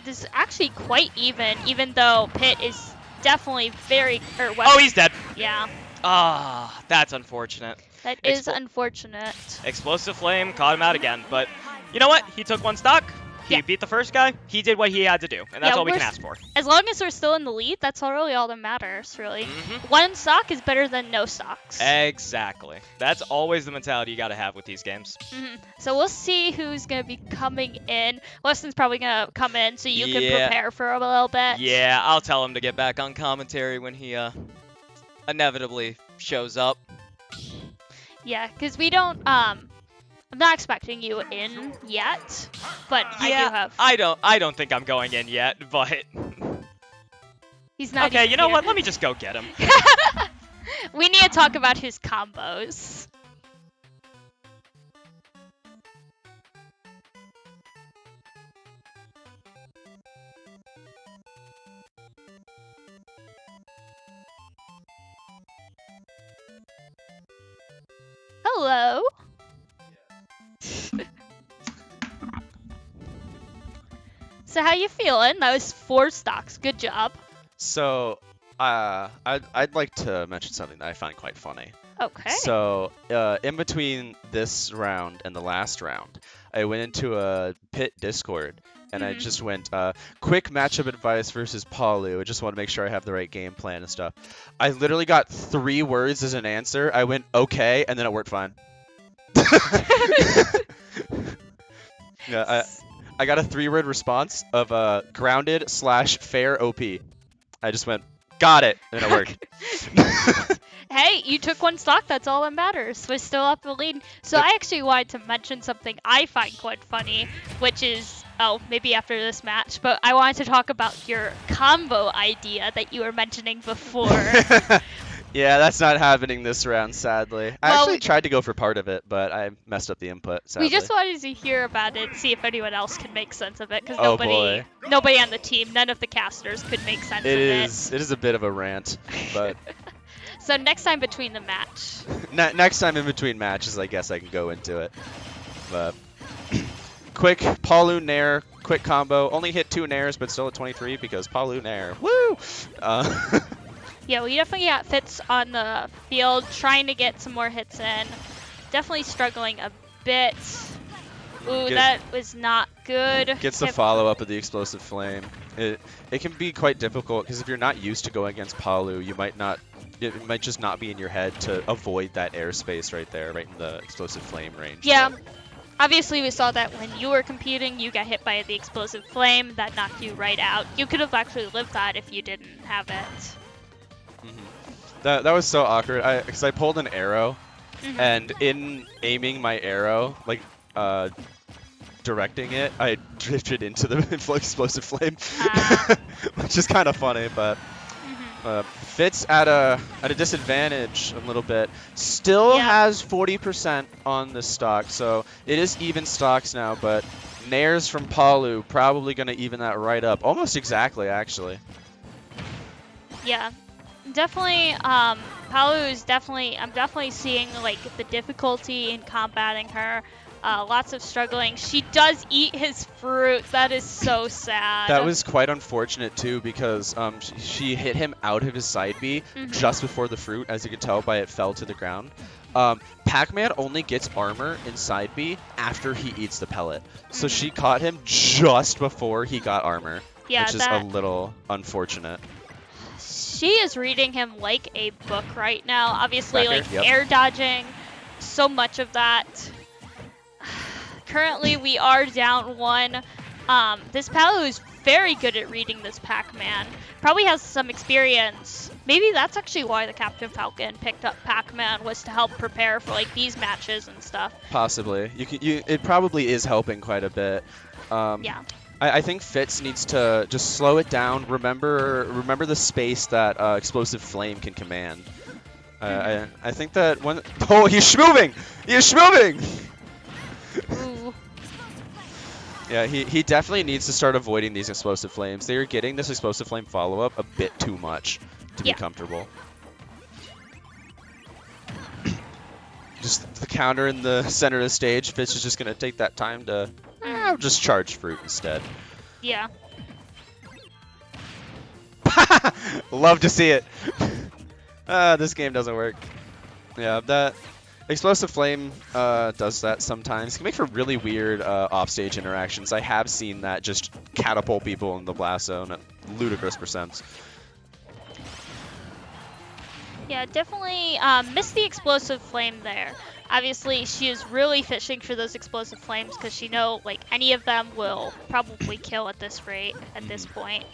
This is actually quite even though Pit is definitely very... Oh, he's dead. Yeah. Ah, that's unfortunate. That is unfortunate. Explosive Flame caught him out again, but you know what? He took one stock. He beat the first guy. He did what he had to do, and that's all we can ask for. As long as we're still in the lead, that's really all that matters, really. One stock is better than no stocks. Exactly. That's always the mentality you got to have with these games. So we'll see who's going to be coming in. Weston's probably going to come in so you can prepare for a little bit. Yeah, I'll tell him to get back on commentary when he inevitably shows up. Yeah, because we don't, I'm not expecting you in yet, but I do have. I don't think I'm going in yet, but he's not. Okay, you know what? Let me just go get him. We need to talk about his combos. Hello. So how you feeling? That was 4 stocks. Good job. So, I'd like to mention something that I find quite funny. Okay. So, in between this round and the last round, I went into a pit Discord and I just went, quick matchup advice versus Palu. I just want to make sure I have the right game plan and stuff. I literally got 3 words as an answer. I went, okay, and then it worked fine. Yeah, I got a 3-word response of grounded/fair OP. I just went, got it, and it worked. Hey, you took 1 stock. That's all that matters. We're still up the lead. So Yep. I actually wanted to mention something I find quite funny, which is, maybe after this match, but I wanted to talk about your combo idea that you were mentioning before. Yeah, that's not happening this round, sadly. I Well, actually tried to go for part of it, but I messed up the input, sadly. We just wanted to hear about it, see if anyone else could make sense of it, because Oh, boy. nobody on the team, none of the casters could make sense It of is a bit of a rant, but So next time between the match. next time in between matches, I guess I can go into it. But quick Palu Nair, quick combo. Only hit 2 Nairs, but still at 23 because Palu Nair. Woo! Yeah, we definitely got Fitz on the field, trying to get some more hits in. Definitely struggling a bit. Ooh, that was not good. Gets the follow-up of the Explosive Flame. It can be quite difficult because if you're not used to going against Palu, you might not. It might just not be in your head to avoid that airspace right there, right in the Explosive Flame range. Yeah. So. Obviously, we saw that when you were competing, you got hit by the Explosive Flame. That knocked you right out. You could have actually lived that if you didn't have it. That was so awkward. Because I pulled an arrow, and in aiming my arrow, like directing it, I drifted into the Explosive Flame, which is kind of funny. But Fitz at a disadvantage a little bit. Still has 40% on the stock, so it is even stocks now. But Nairs from Palu probably going to even that right up, almost exactly actually. Yeah. Definitely, Palu is I'm definitely seeing, like, the difficulty in combating her. Lots of struggling. She does eat his fruit. That is so sad. That was quite unfortunate, too, because she hit him out of his side B just before the fruit, as you can tell by it fell to the ground. Pac-Man only gets armor in side B after he eats the pellet. So she caught him just before he got armor, which is a little unfortunate. She is reading him like a book right now. Obviously, Backer, like, air dodging, so much of that. Currently, we are down 1. This Palu is very good at reading this Pac-Man. Probably has some experience. Maybe that's actually why the Captain Falcon picked up Pac-Man, was to help prepare for, like, these matches and stuff. Possibly. It probably is helping quite a bit. Yeah. I think Fitz needs to just slow it down. Remember the space that Explosive Flame can command. I think that when he's schmoving! He's schmoving! Ooh. Yeah, he definitely needs to start avoiding these Explosive Flames. They are getting this Explosive Flame follow-up a bit too much to be comfortable. Just the counter in the center of the stage. Fitz is just going to take that time to just charge fruit instead. Yeah. Love to see it. This game doesn't work. Yeah, that Explosive Flame does that sometimes. It can make for really weird offstage interactions. I have seen that just catapult people in the blast zone at ludicrous percents. Yeah, definitely missed the Explosive Flame there. Obviously, she is really fishing for those Explosive Flames because she know, like, any of them will probably kill at this rate, at this point.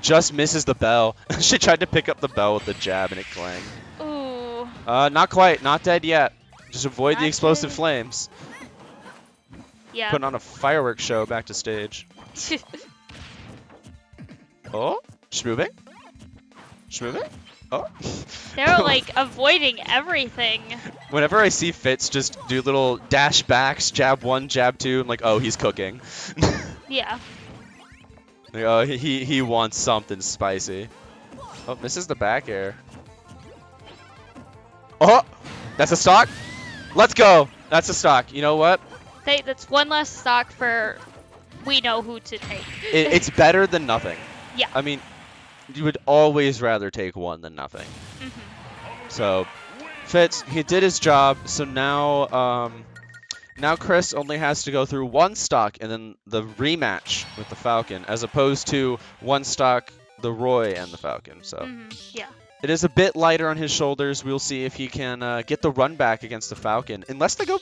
Just misses the bell. She tried to pick up the bell with the jab and it clanged. Ooh. Not quite. Not dead yet. Just avoid the Explosive dead. Flames. Yeah. Putting on a fireworks show back to stage. Oh, schmoving? Schmoving? Oh. They're, like, avoiding everything. Whenever I see Fitz just do little dash backs, jab 1, jab 2, I'm like, oh, he's cooking. Yeah. Like, oh, he wants something spicy. Oh, misses the back air. Oh! That's a stock. Let's go. That's a stock. You know what? That's one less stock for we know who to take. It's better than nothing. Yeah. I mean, you would always rather take one than nothing. So, Fitz, he did his job. So now Chris only has to go through one stock and then the rematch with the Falcon, as opposed to one stock, the Roy and the Falcon. So Yeah. it is a bit lighter on his shoulders. We'll see if he can get the run back against the Falcon, unless they go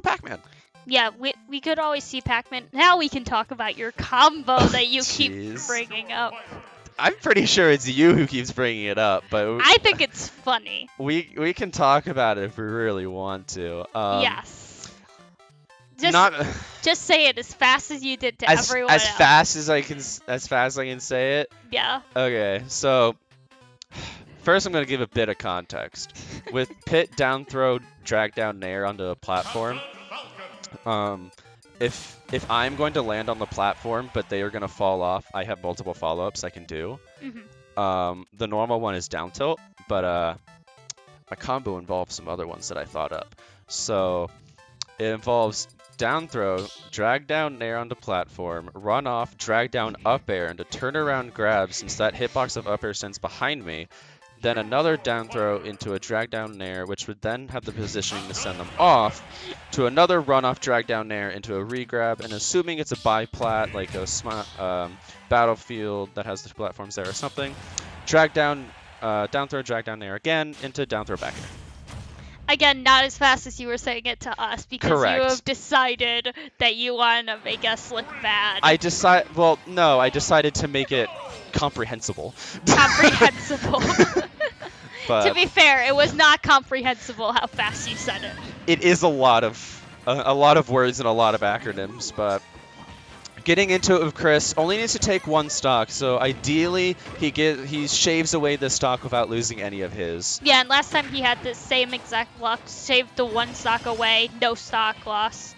Pac-Man. Yeah, we could always see Pac-Man. Now we can talk about your combo that you keep Jeez. bringing up. I'm pretty sure it's you who keeps bringing it up, but I think it's funny. we can talk about it if we really want to. Yes. Not Just say it as fast as you did to as everyone as else. fast as I can say it. Yeah. Okay, so first I'm gonna give a bit of context. With Pit down throw, drag down nair onto a platform. If I'm going to land on the platform, but they are gonna fall off, I have multiple follow-ups I can do. The normal one is down tilt, but my combo involves some other ones that I thought up. So it involves down throw, drag down nair onto platform, run off, drag down up air, and a turnaround grab since that hitbox of up air sends behind me. Then another down throw into a drag down nair, which would then have the positioning to send them off, to another run off drag down nair into a re-grab, and assuming it's a biplat, like a battlefield that has the platforms there or something, drag down, down throw, drag down nair again into down throw back air. Again, not as fast as you were saying it to us, because Correct. you have decided that you want to make us look bad. I decided to make it comprehensible. Comprehensible. But To be fair, it was not comprehensible how fast you said it. it is a lot of words and a lot of acronyms, but getting into it with Chris, only needs to take one stock, so ideally he shaves away the stock without losing any of his. Yeah, and last time he had the same exact luck, saved the one stock away, no stock lost.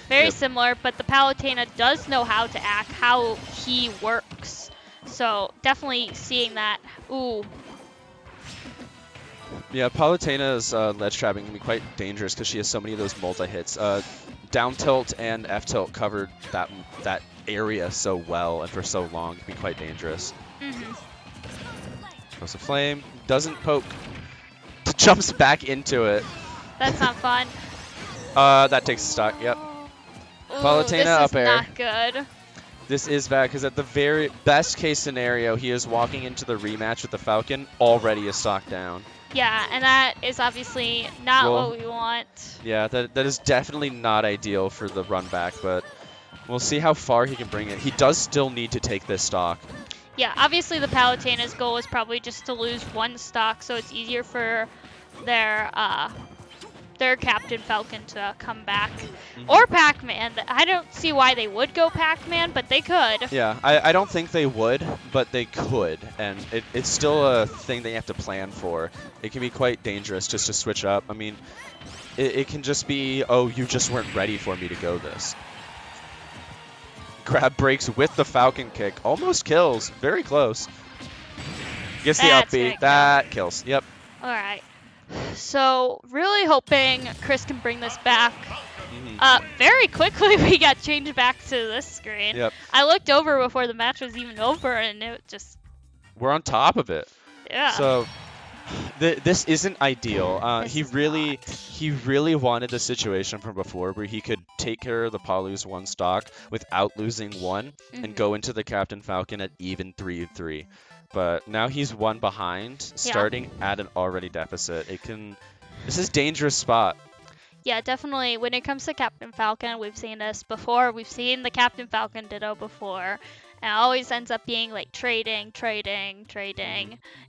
Very Yep. similar, but the Palutena does know how to act, how he works. So definitely seeing that. Ooh. Yeah, Palutena's ledge trapping can be quite dangerous because she has so many of those multi-hits. Down tilt and F tilt covered that area so well and for so long. It can be quite dangerous. Goes a flame, doesn't poke, jumps back into it. That's not fun. That takes a stock. Yep. Ooh, Palutena this up is air. not good. This is bad because at the very best case scenario, he is walking into the rematch with the Falcon already a stock down. Yeah, and that is obviously not Well, what we want. Yeah, that is definitely not ideal for the run back, but we'll see how far he can bring it. He does still need to take this stock. Yeah, obviously the Palutena's goal is probably just to lose one stock, so it's easier for their Captain Falcon to come back. Or Pac-Man. I don't see why they would go Pac-Man, but they could. Yeah, I don't think they would, but they could, and it's still a thing they have to plan for. It can be quite dangerous just to switch up. I mean, it can just be, oh, you just weren't ready for me to go this. Grab breaks with the Falcon kick. Almost kills. Very close. Gets the That's upbeat. gonna kill. That kills. Yep. All right. So really hoping Chris can bring this back. Very quickly we got changed back to this screen. Yep. I looked over before the match was even over, and it just, We're on top of it. yeah. So this isn't ideal. This He is really wanted the situation from before where he could take care of the Palu's one stock without losing one and go into the Captain Falcon at even 3-3. But now he's one behind, starting at an already deficit. This is a dangerous spot. Yeah, definitely. When it comes to Captain Falcon, we've seen this before. We've seen the Captain Falcon Ditto before. And it always ends up being like trading,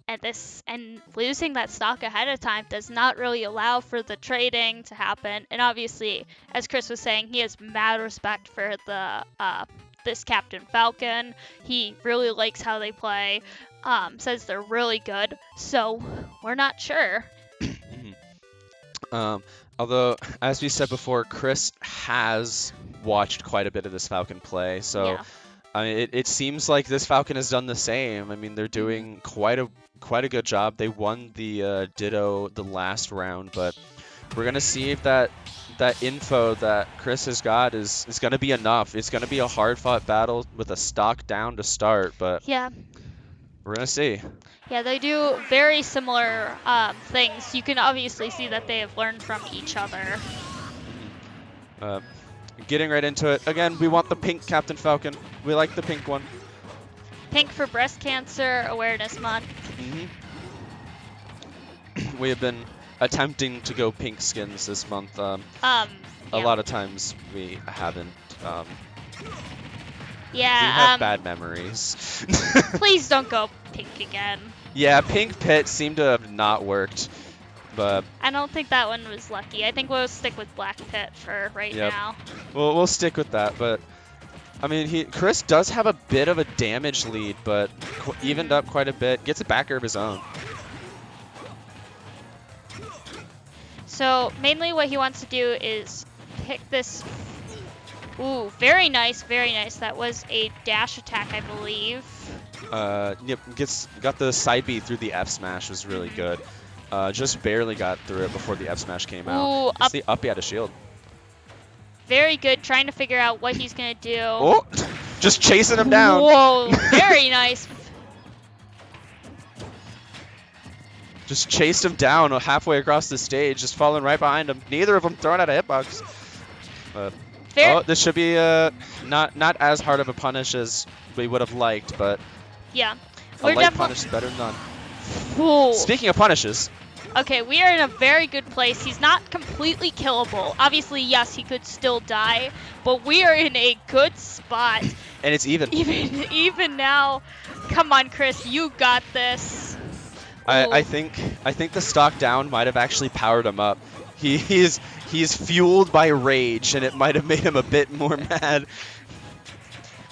and losing that stock ahead of time does not really allow for the trading to happen. And obviously, as Chris was saying, he has mad respect for the this Captain Falcon. He really likes how they play. Says they're really good. So we're not sure. Although, as we said before, Chris has watched quite a bit of this Falcon play, so. Yeah. I mean, it seems like this Falcon has done the same. I mean, they're doing quite a good job. They won the Ditto the last round, but we're gonna see if that info that Chris has got is gonna be enough. It's gonna be a hard-fought battle with a stock down to start, but Yeah. we're gonna see. Yeah, they do very similar things. You can obviously see that they have learned from each other. Uh, getting right into it. Again, we want the pink Captain Falcon. We like the pink one. Pink for Breast Cancer Awareness Month. We have been attempting to go pink skins this month. A lot of times we haven't. We have bad memories. Please don't go pink again. Yeah, pink pit seemed to have not worked, but I don't think that one was lucky. I think we'll stick with black pit for right now. We'll stick with that, but I mean, Chris does have a bit of a damage lead, but evened up quite a bit. Gets a backer of his own. So mainly what he wants to do is pick this. Ooh, very nice, very nice. That was a dash attack, I believe. Yep, got the side B through the F smash, was really good. Just barely got through it before the F smash came out. It's the up, he had a shield. Very good, trying to figure out what he's gonna do. Oh, just chasing him down. Whoa, very nice. Just chased him down halfway across the stage, just falling right behind him. Neither of them throwing out a hitbox. Oh, this should be not as hard of a punish as we would have liked, but yeah, a light punish is better than none. Ooh. Speaking of punishes. Okay, we are in a very good place. He's not completely killable. Obviously, yes, he could still die, but we are in a good spot. And it's even. Even now. Come on, Chris, you got this. I think the stock down might have actually powered him up. He's fueled by rage, and it might have made him a bit more mad.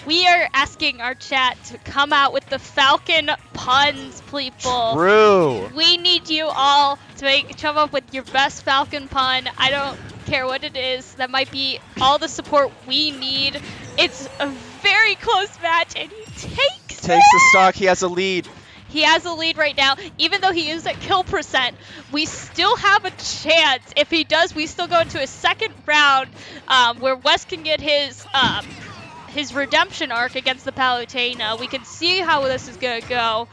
We are asking our chat to come out with the Falcon puns, people. True. We need you all to come up with your best Falcon pun. I don't care what it is. That might be all the support we need. It's a very close match, and he takes the stock. He has a lead. He has a lead right now. Even though he is at kill percent, we still have a chance. If he does, we still go into a second round where Wes can get his redemption arc against the Palutena. We can see how this is going to go.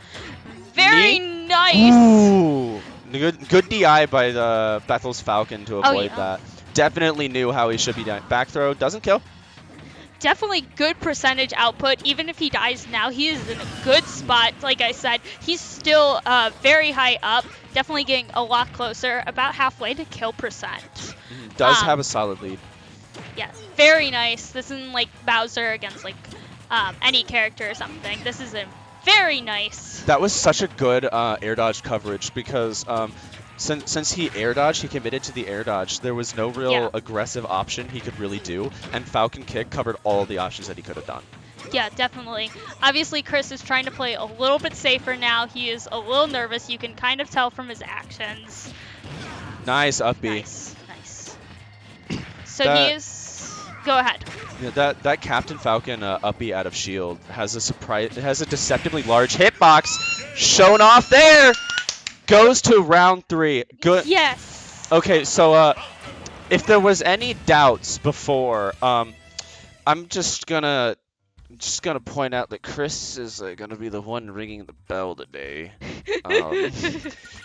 Very nice. Ooh. Good DI by the Bethel's Falcon to avoid that. Definitely knew how he should be done. Back throw doesn't kill. Definitely good percentage output. Even if he dies now, he is in a good spot. Like I said, he's still very high up. Definitely getting a lot closer, about halfway to kill percent. Does have a solid lead. Yes, very nice. This isn't like Bowser against like any character or something. This is a very nice. That was such a good air dodge coverage because since he air dodged, he committed to the air dodge. There was no real aggressive option he could really do, and Falcon Kick covered all the options that he could have done. Yeah, definitely. Obviously, Chris is trying to play a little bit safer now. He is a little nervous. You can kind of tell from his actions. Nice up B. Nice. So he is. Go ahead. Yeah, that Captain Falcon up B out of shield has a deceptively large hitbox shown off there. Goes to round 3. Good. Yes. Okay, so if there was any doubts before, I'm just gonna point out that Chris is gonna be the one ringing the bell today.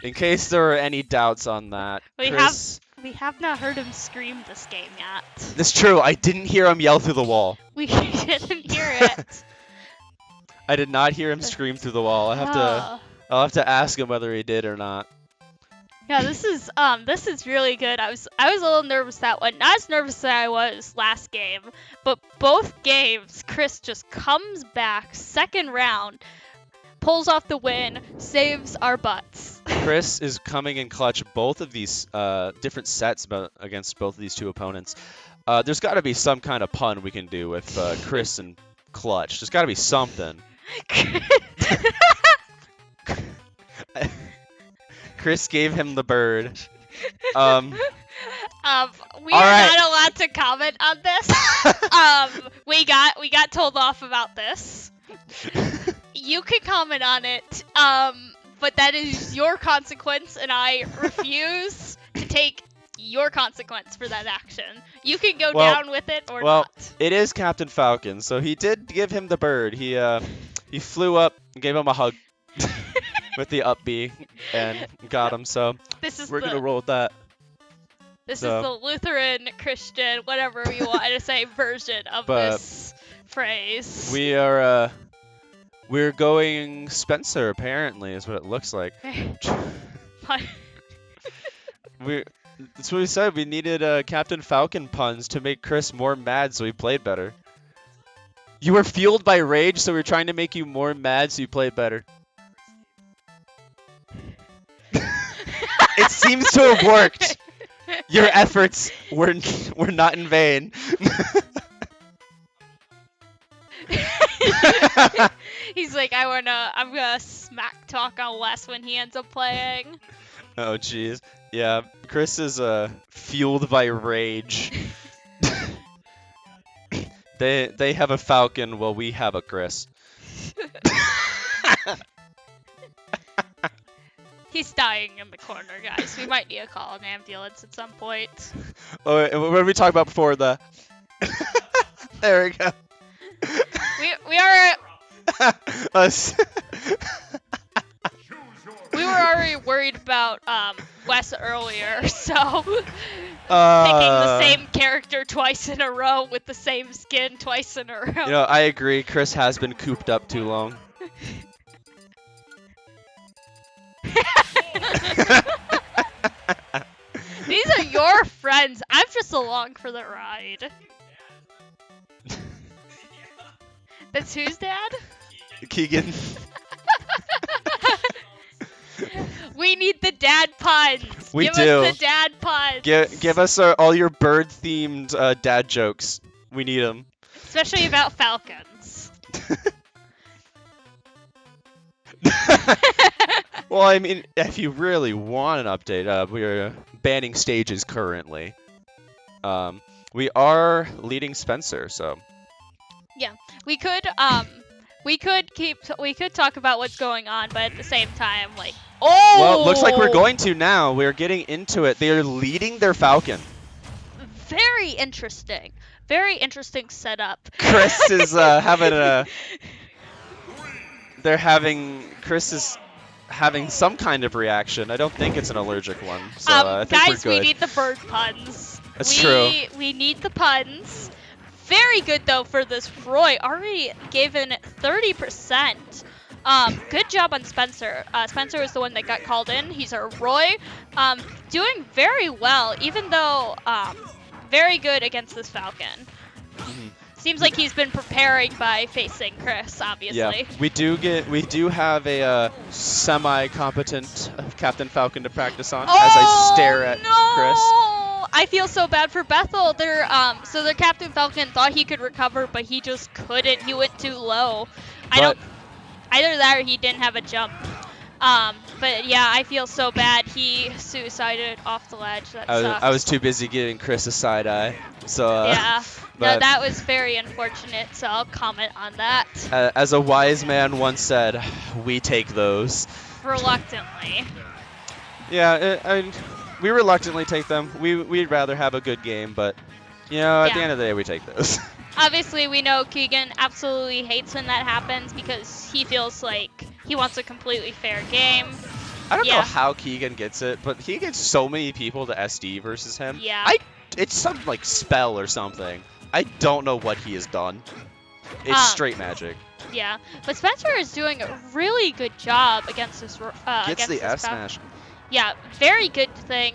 In case there were any doubts on that, we have not heard him scream this game yet. That's true. I didn't hear him yell through the wall. We didn't hear it. I did not hear him scream through the wall. I'll have to ask him whether he did or not. Yeah, this is really good. I was a little nervous that one. Not as nervous as I was last game, but both games, Chris just comes back second round, pulls off the win, saves our butts. Chris is coming in clutch both of these different sets against both of these two opponents. There's got to be some kind of pun we can do with Chris and clutch. There's got to be something. Chris gave him the bird. We are not allowed to comment on this. We got told off about this. You can comment on it, but that is your consequence, and I refuse to take your consequence for that action. You can go Well- down with it or well, not. It is Captain Falcon, so he did give him the bird. He flew up and gave him a hug with the up B and got him. So This is we're the gonna roll with that. this so- is the Lutheran, Christian, whatever you want to say version of But this phrase. We are we're going Spencer. Apparently, is what it looks like. That's what we said. We needed Captain Falcon puns to make Chris more mad, so he played better. You were fueled by rage, so we're trying to make you more mad, so you played better. It seems to have worked. Your efforts were not in vain. He's like, I'm gonna smack talk on Wes when he ends up playing. Oh jeez. Yeah, Chris is fueled by rage. They have a Falcon while we have a Chris. He's dying in the corner, guys. We might need to call an ambulance at some point. Oh, and what did we talk about before the? There we go. We are Us. we were already worried about Wes earlier, so picking Uh, the same character twice in a row with the same skin twice in a row. You know, I agree. Chris has been cooped up too long. These are your friends. I'm just along for the ride. That's whose dad? Keegan. We need the dad puns. We Give do. us the dad puns. Give us all your bird-themed dad jokes. We need them. Especially about falcons. Well, I mean, if you really want an update, we are banning stages currently. We are leading Spencer, so. We could talk about what's going on, but at the same time, like, oh. Well, looks like we're going to now. We're getting into it. They are leading their Falcon. Very interesting. Very interesting setup. Chris is having a. Chris is having some kind of reaction. I don't think it's an allergic one. So I think guys, we're good. we need the bird puns. That's true. We need the puns. Very good though for this Roy. Already given 30%. Good job on Spencer. Spencer was the one that got called in. He's our Roy. Doing very well, even though very good against this Falcon. Mhm. Seems like he's been preparing by facing Chris, obviously. Yeah, we do have a semi-competent Captain Falcon to practice on as I stare at Chris. I feel so bad for Bethel. Their Captain Falcon thought he could recover, but he just couldn't. He went too low. Either that or he didn't have a jump. But yeah, I feel so bad. He suicided off the ledge. That sucks. I was too busy giving Chris a side eye. So yeah. No, but- that was very unfortunate. So I'll comment on that as a wise man once said, we take those. reluctantly. Yeah, we reluctantly take them. We'd rather have a good game, but you know, at the Yeah. end of the day, we take those. Obviously, we know Keegan absolutely hates when that happens because he feels like he wants a completely fair game. I don't know Yeah. how Keegan gets it, but he gets so many people to SD versus him. Yeah. It's some like spell or something. I don't know what he has done. It's straight magic. Yeah, but Spencer is doing a really good job against this. Gets against the this S Falcon. smash. Yeah, very good thing.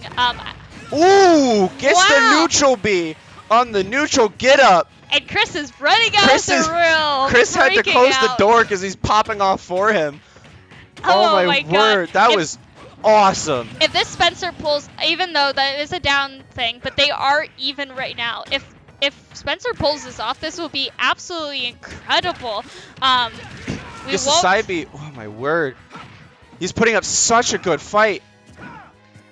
Ooh, gets Wow. the neutral B on the neutral get up. And Chris is running out Chris of is- the room. Chris had to freaking close the out. door because he's popping off for him. Oh my God. word, that If- was awesome. If this Spencer pulls, even though that is a down thing, but they are even right now. If Spencer pulls this off, this will be absolutely incredible. We Just a won't. side B. Oh my word. He's putting up such a good fight.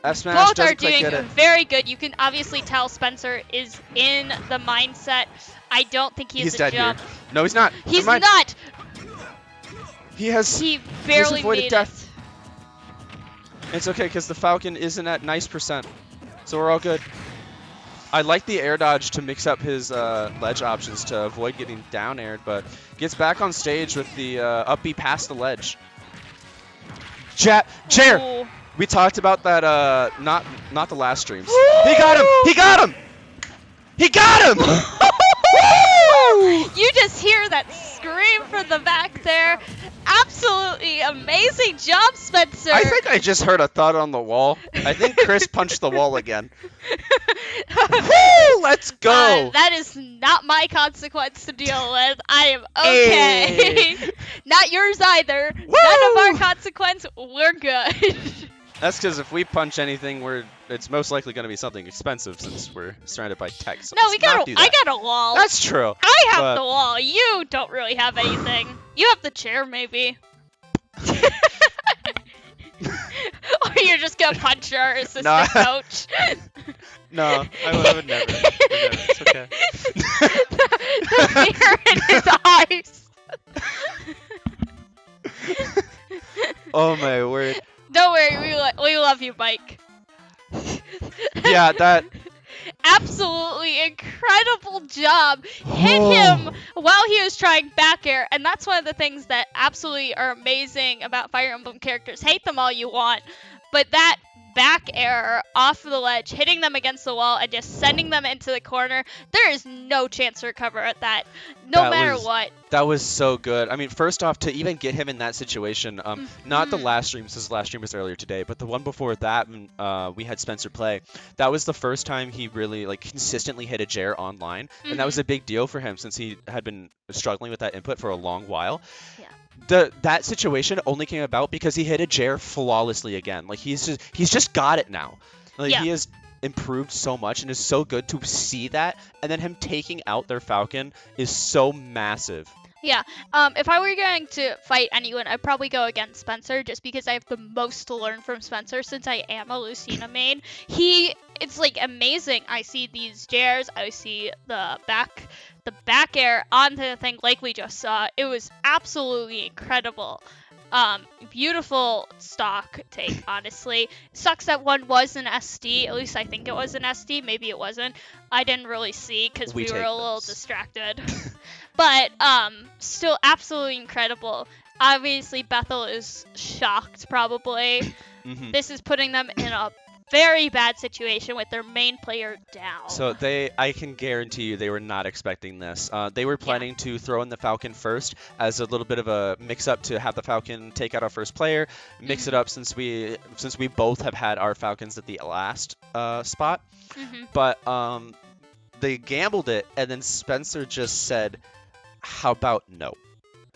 F smash Both are doesn't quite doing get it. very good. You can obviously tell Spencer is in the mindset. I don't think he has He's a dead jump. here. No, he's not. He's Never mind. not. He has. He barely avoided made death. It's okay because the Falcon isn't at nice %. So we're all good. I like the air dodge to mix up his ledge options to avoid getting down aired, but gets back on stage with the up B past the ledge. Jair! Ooh. We talked about that, not the last streams. He got him! He got him! He got him! You just hear that scream from the back there. Absolutely amazing job, Spencer. I think I just heard a thud on the wall. I think Chris punched the wall again. Woo! Let's go! That is not my consequence to deal with. I am okay. Hey. Not yours either. Woo! None of our consequence. We're good. That's because if we punch anything, it's most likely going to be something expensive since we're surrounded by tech. So No, let's not do I that. got a wall. That's true. I have but- the wall. You don't really have anything. You have the chair, maybe. Or you're just gonna punch our assistant coach. No, I would never. It's okay. The fear in his eyes. Oh my word. Don't worry, we love you, Mike. Yeah, that. Absolutely incredible job. Hit him while he was trying back air, and that's one of the things that absolutely are amazing about Fire Emblem characters. Hate them all you want, but that back air off of the ledge, hitting them against the wall, and just sending them into the corner, there is no chance to recover at that, no matter what. That was so good. I mean, first off, to even get him in that situation, not the last stream, since the last stream was earlier today, but the one before that, when we had Spencer play, that was the first time he really consistently hit a Jair online, and that was a big deal for him since he had been struggling with that input for a long while. Yeah. That situation only came about because he hit a Jair flawlessly again. He's just got it now. He has improved so much and is so good to see that, and then him taking out their Falcon is so massive. Yeah, if I were going to fight anyone, I'd probably go against Spencer, just because I have the most to learn from Spencer since I am a Lucina main. It's amazing. I see these Jairs, I see the back air onto the thing like we just saw. It was absolutely incredible. Beautiful stock take, honestly. Sucks that one was an SD. At least I think it was an SD. Maybe it wasn't. I didn't really see because we were a little distracted. But still absolutely incredible. Obviously, Bethel is shocked, probably. This is putting them in a very bad situation with their main player down. So I can guarantee you they were not expecting this. They were planning to throw in the Falcon first as a little bit of a mix-up to have the Falcon take out our first player, mix it up since we both have had our Falcons at the last spot. But they gambled it, and then Spencer just said, "How about no?"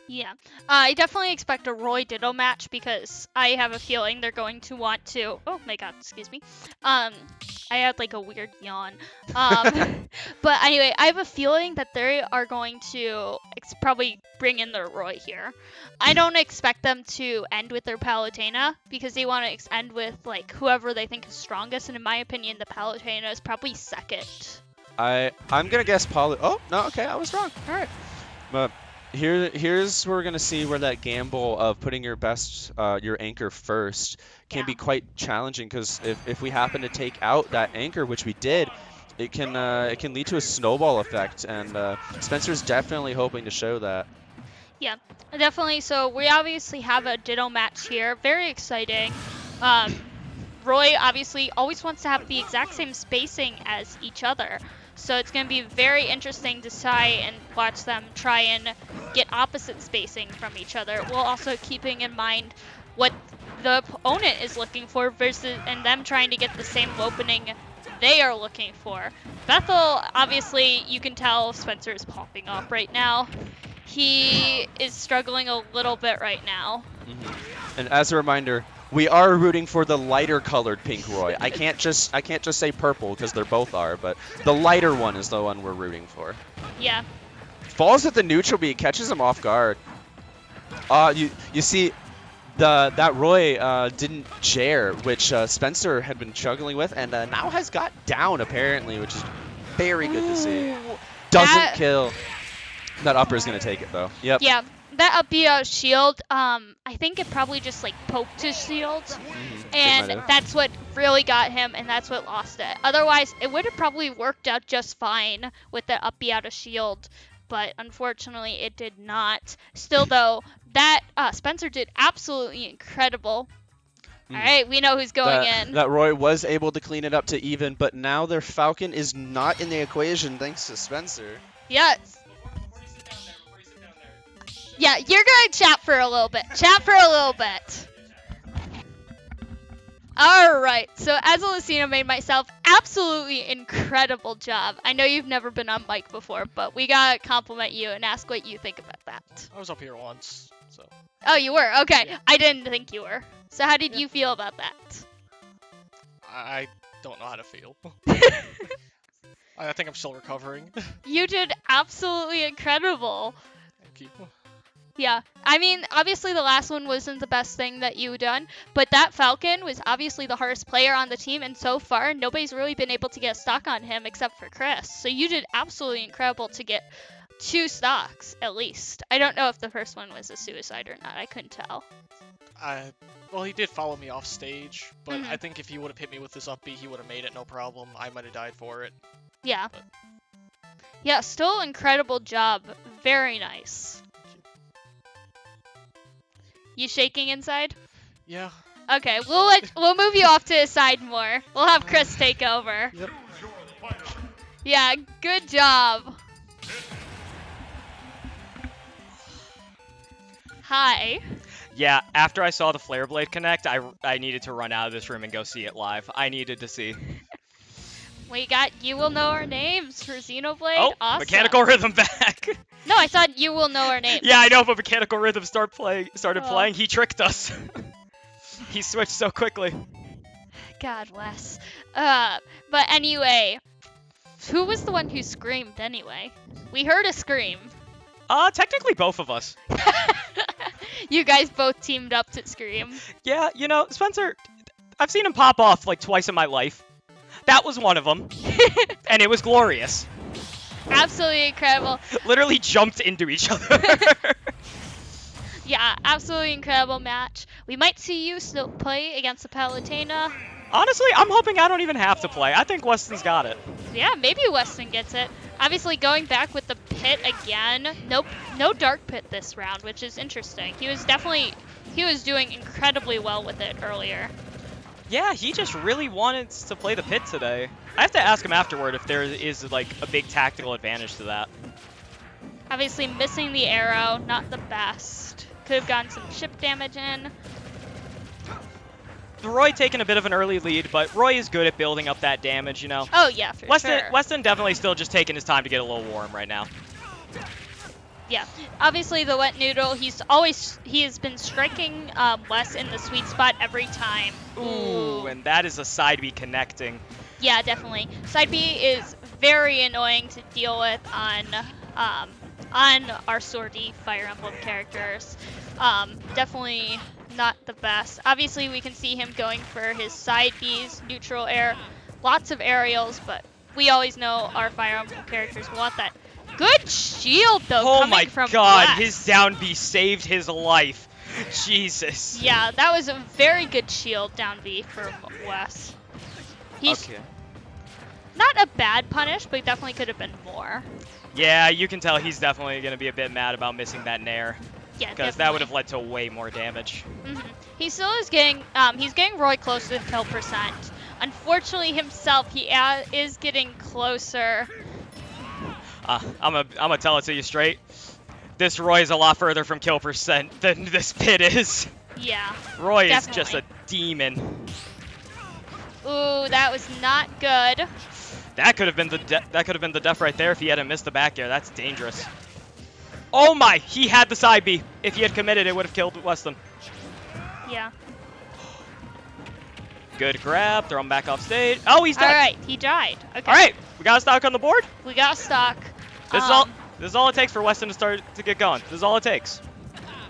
Yeah, I definitely expect a Roy Ditto match because I have a feeling they're going to want to. Oh my god, excuse me. I had a weird yawn. But anyway, I have a feeling that they are going to probably bring in their Roy here. I don't expect them to end with their Palutena because they want to end with whoever they think is strongest, and in my opinion, the Palutena is probably second. I'm gonna guess Palu. Oh no, okay, I was wrong. All right, but. Here's where we're gonna see where that gamble of putting your anchor first can be quite challenging, because if we happen to take out that anchor, which we did, it can lead to a snowball effect, and Spencer's definitely hoping to show that. Yeah, definitely. So we obviously have a Ditto match here. Very exciting. Roy obviously always wants to have the exact same spacing as each other. So it's going to be very interesting to try and watch them try and get opposite spacing from each other, while also keeping in mind what the opponent is looking for and them trying to get the same opening they are looking for. Bethel, obviously, you can tell Spencer is popping up right now. He is struggling a little bit right now. And as a reminder, we are rooting for the lighter colored pink Roy. I can't just say purple because they both are, but the lighter one is the one we're rooting for. Yeah. Falls at the neutral B, catches him off guard. You see, that Roy didn't Jair, which Spencer had been struggling with, and now has got down apparently, which is very good to see. Doesn't kill. That upper is gonna take it though. Yep. Yeah. that up B shield, I think it probably just like poked his shield, and might have. that's what really got him, and that's what lost it. Otherwise, it would have probably worked out just fine with the up B out of shield, but unfortunately, it did not. Still, though, that Spencer did absolutely incredible. All right, we know who's going in. That Roy was able to clean it up to even, but now their Falcon is not in the equation thanks to Spencer. Yes. Yeah, you're gonna chat for a little bit. Chat for a little bit. Alright, so as a Lucina made myself, absolutely incredible job. I know you've never been on mic before, but we gotta compliment you and ask what you think about that. I was up here once, so. Oh, you were? Okay. Yeah. I didn't think you were. So how did you feel about that? I don't know how to feel. I think I'm still recovering. You did absolutely incredible. Thank you. Yeah, I mean, obviously the last one wasn't the best thing that you done, but that Falcon was obviously the hardest player on the team, and so far nobody's really been able to get a stock on him except for Chris. So you did absolutely incredible to get 2 stocks, at least. I don't know if the first one was a suicide or not. I couldn't tell. Well, he did follow me off stage, but Mhm. I think if he would have hit me with this up B, he would have made it no problem. I might have died for it. Yeah. But- Yeah, still incredible job. Very nice. You shaking inside? Yeah. Okay, we'll move you off to the side more. We'll have Chris take over. Yep. Yeah, good job. Hi. Yeah, after I saw the Flare Blade connect, I needed to run out of this room and go see it live. I needed to see. We got You Will Know Our Names for Xenoblade. Oh, Awesome. Mechanical Rhythm back. No, I thought You Will Know Our Names. Yeah, I know, but Mechanical Rhythm started Oh. playing. He tricked us. He switched so quickly. God, Wes. But anyway, who was the one who screamed anyway? We heard a scream. Technically both of us. You guys both teamed up to scream. Yeah, you know, Spencer, I've seen him pop off like twice in my life. That was one of them. And it was glorious. Absolutely incredible. Literally jumped into each other. Yeah, absolutely incredible match. We might see you still play against the Palutena. Honestly, I'm hoping I don't even have to play. I think Weston's got it. Yeah, maybe Weston gets it. Obviously, going back with the pit again. Nope, no dark pit this round, which is interesting. He was doing incredibly well with it earlier. Yeah, he just really wanted to play the pit today. I have to ask him afterward if there is like a big tactical advantage to that. Obviously, missing the arrow, not the best. Could have gotten some chip damage in. Roy taking a bit of an early lead, but Roy is good at building up that damage, you know. Oh yeah, for sure. Weston definitely still just taking his time to get a little warm right now. Yeah, obviously the wet noodle. He has been striking Wes in the sweet spot every time. Ooh, and that is a side B connecting. Yeah, definitely. Side B is very annoying to deal with on our Swordy Fire Emblem characters. Definitely not the best. Obviously, we can see him going for his side Bs, neutral air, lots of aerials, but we always know our Fire Emblem characters want that. Good shield, though, Oh coming my from god, Wes. his down B saved his life. Jesus. Yeah, that was a very good shield down B for Wes. He's Okay. not a bad punish, but he definitely could have been more. Yeah, you can tell he's definitely going to be a bit mad about missing that nair. Yeah, Because that would have led to way more damage. He still is getting, he's getting Roy close to kill percent. Unfortunately himself, he is getting closer. I'm gonna tell it to you straight. This Roy is a lot further from kill percent than this pit is. Yeah. Roy Definitely. is just a demon. Ooh, that was not good. That could have been the death right there if he hadn't missed the back air. That's dangerous. Oh my! He had the side B. If he had committed, it would have killed Weston. Yeah. Good grab. Throw him back off stage. Oh, he's dead. All right, he died. Okay. All right, we got a stock on the board. We got a stock. This is all it takes for Weston to get going. This is all it takes.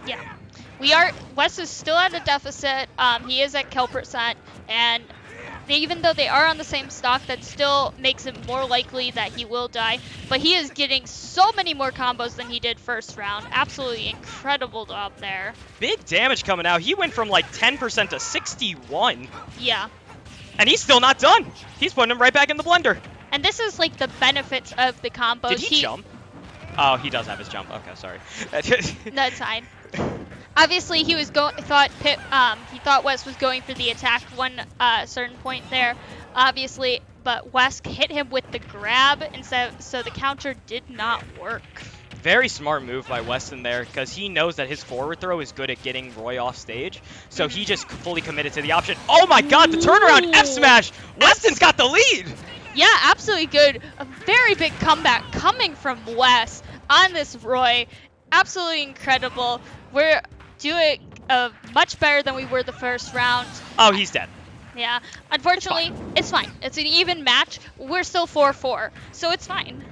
Yeah. Wes is still at a deficit. He is at kill percent, and even though they are on the same stock, that still makes it more likely that he will die. But he is getting so many more combos than he did first round. Absolutely incredible job there. Big damage coming out. He went from like 10% to 61. Yeah. And he's still not done. He's putting him right back in the blender. And this is like the benefits of the combos. Did he jump? Oh, he does have his jump. Okay, sorry. That's fine. Obviously, he thought West was going for the attack one certain point there. Obviously, but West hit him with the grab instead, so the counter did not work. Very smart move by Weston there, because he knows that his forward throw is good at getting Roy off stage. So he just fully committed to the option. Oh my god, the turnaround F smash! Weston's got the lead! Yeah, absolutely good. A very big comeback coming from West on this Roy. Absolutely incredible. We're doing much better than we were the first round. Oh, he's dead. Yeah, unfortunately, it's fine. It's an even match. We're still 4-4, so it's fine.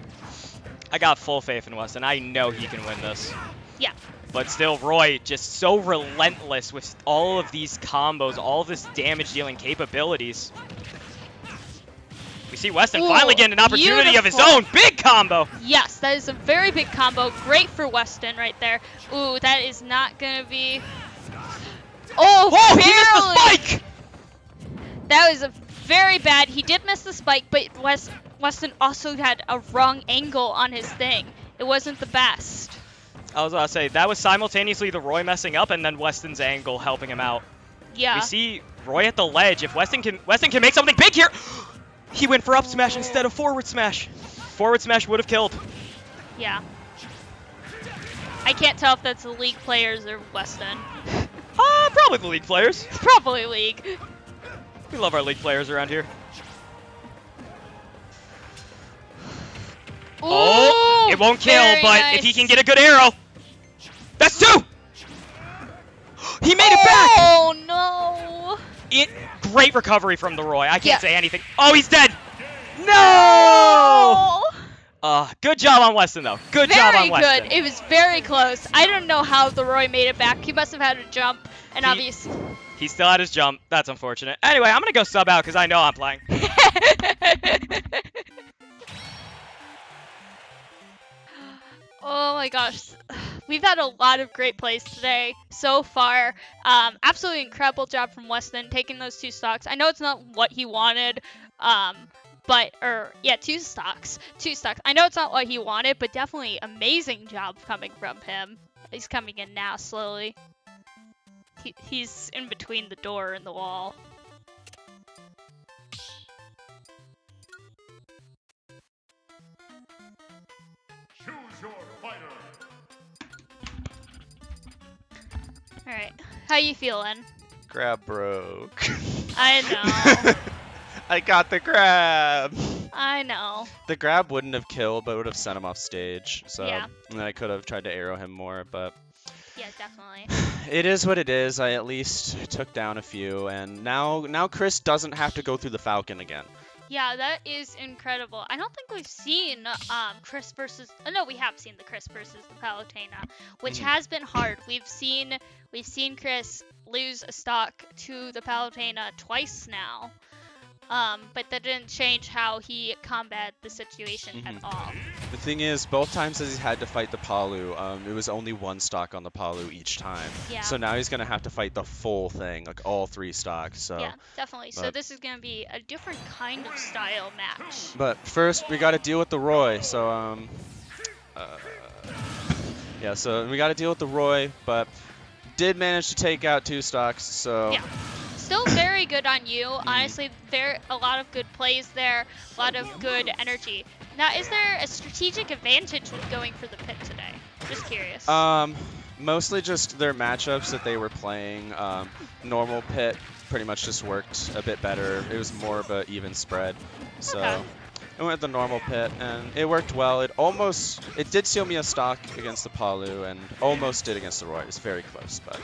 I got full faith in Weston. I know he can win this. Yeah. But still, Roy just so relentless with all of these combos, all of this damage-dealing capabilities. We see Weston finally getting an opportunity of his own. Big combo! Yes, that is a very big combo. Great for Weston right there. Ooh, that is not going to be... Oh, Whoa, barely! he missed the spike! That was a very bad. He did miss the spike, but Weston also had a wrong angle on his thing. It wasn't the best. I was about to say, that was simultaneously the Roy messing up and then Weston's angle helping him out. Yeah. We see Roy at the ledge. If Weston can make something big here. He went for up smash instead of forward smash. Forward smash would have killed. Yeah. I can't tell if that's the League players or Weston. Probably the League players. Probably League. We love our League players around here. Ooh, Oh, it won't kill, but nice. if he can get a good arrow. That's two! He made it back! Oh, no! Great recovery from the Roy. I can't Yeah. say anything. Oh, he's dead! No! Good job on Weston, though. Good job on Weston. Very good. It was very close. I don't know how the Roy made it back. He must have had a jump, and obviously... He still had his jump. That's unfortunate. Anyway, I'm going to go sub out because I know I'm playing. Oh my gosh. We've had a lot of great plays today so far. Absolutely incredible job from Weston taking those 2 stocks. I know it's not what he wanted, two stocks. I know it's not what he wanted, but definitely amazing job coming from him. He's coming in now slowly. He's in between the door and the wall. Choose your fighter. Alright, how you feeling? Grab broke. I know. I got the grab. I know. The grab wouldn't have killed, but would have sent him off stage. So Yeah. and I could have tried to arrow him more, but Yeah, definitely. it is what it is. I at least took down a few, and now Chris doesn't have to go through the Falcon again. Yeah, that is incredible. I don't think we've seen Chris versus... Oh, no, we have seen the Chris versus the Palutena, which has been hard. We've seen Chris lose a stock to the Palutena twice now. But that didn't change how he combated the situation at all. The thing is, both times that he's had to fight the Palu, it was only 1 stock on the Palu each time. Yeah. So now he's gonna have to fight the full thing, like all 3 stocks. So. Yeah, definitely. So but- this is going to be a different kind of style match. But first, we got to deal with the Roy. So yeah. So we got to deal with the Roy, but did manage to take out 2 stocks. So. Yeah. Still very good on you. Honestly, there a lot of good plays there, a lot of good energy. Now, is there a strategic advantage with going for the pit today? Just curious. Mostly just their matchups that they were playing. Normal pit pretty much just worked a bit better. It was more of an even spread. So Okay. I went with the normal pit, and it worked well. It did steal me a stock against the Palu, and almost did against the Roy. It was very close, but.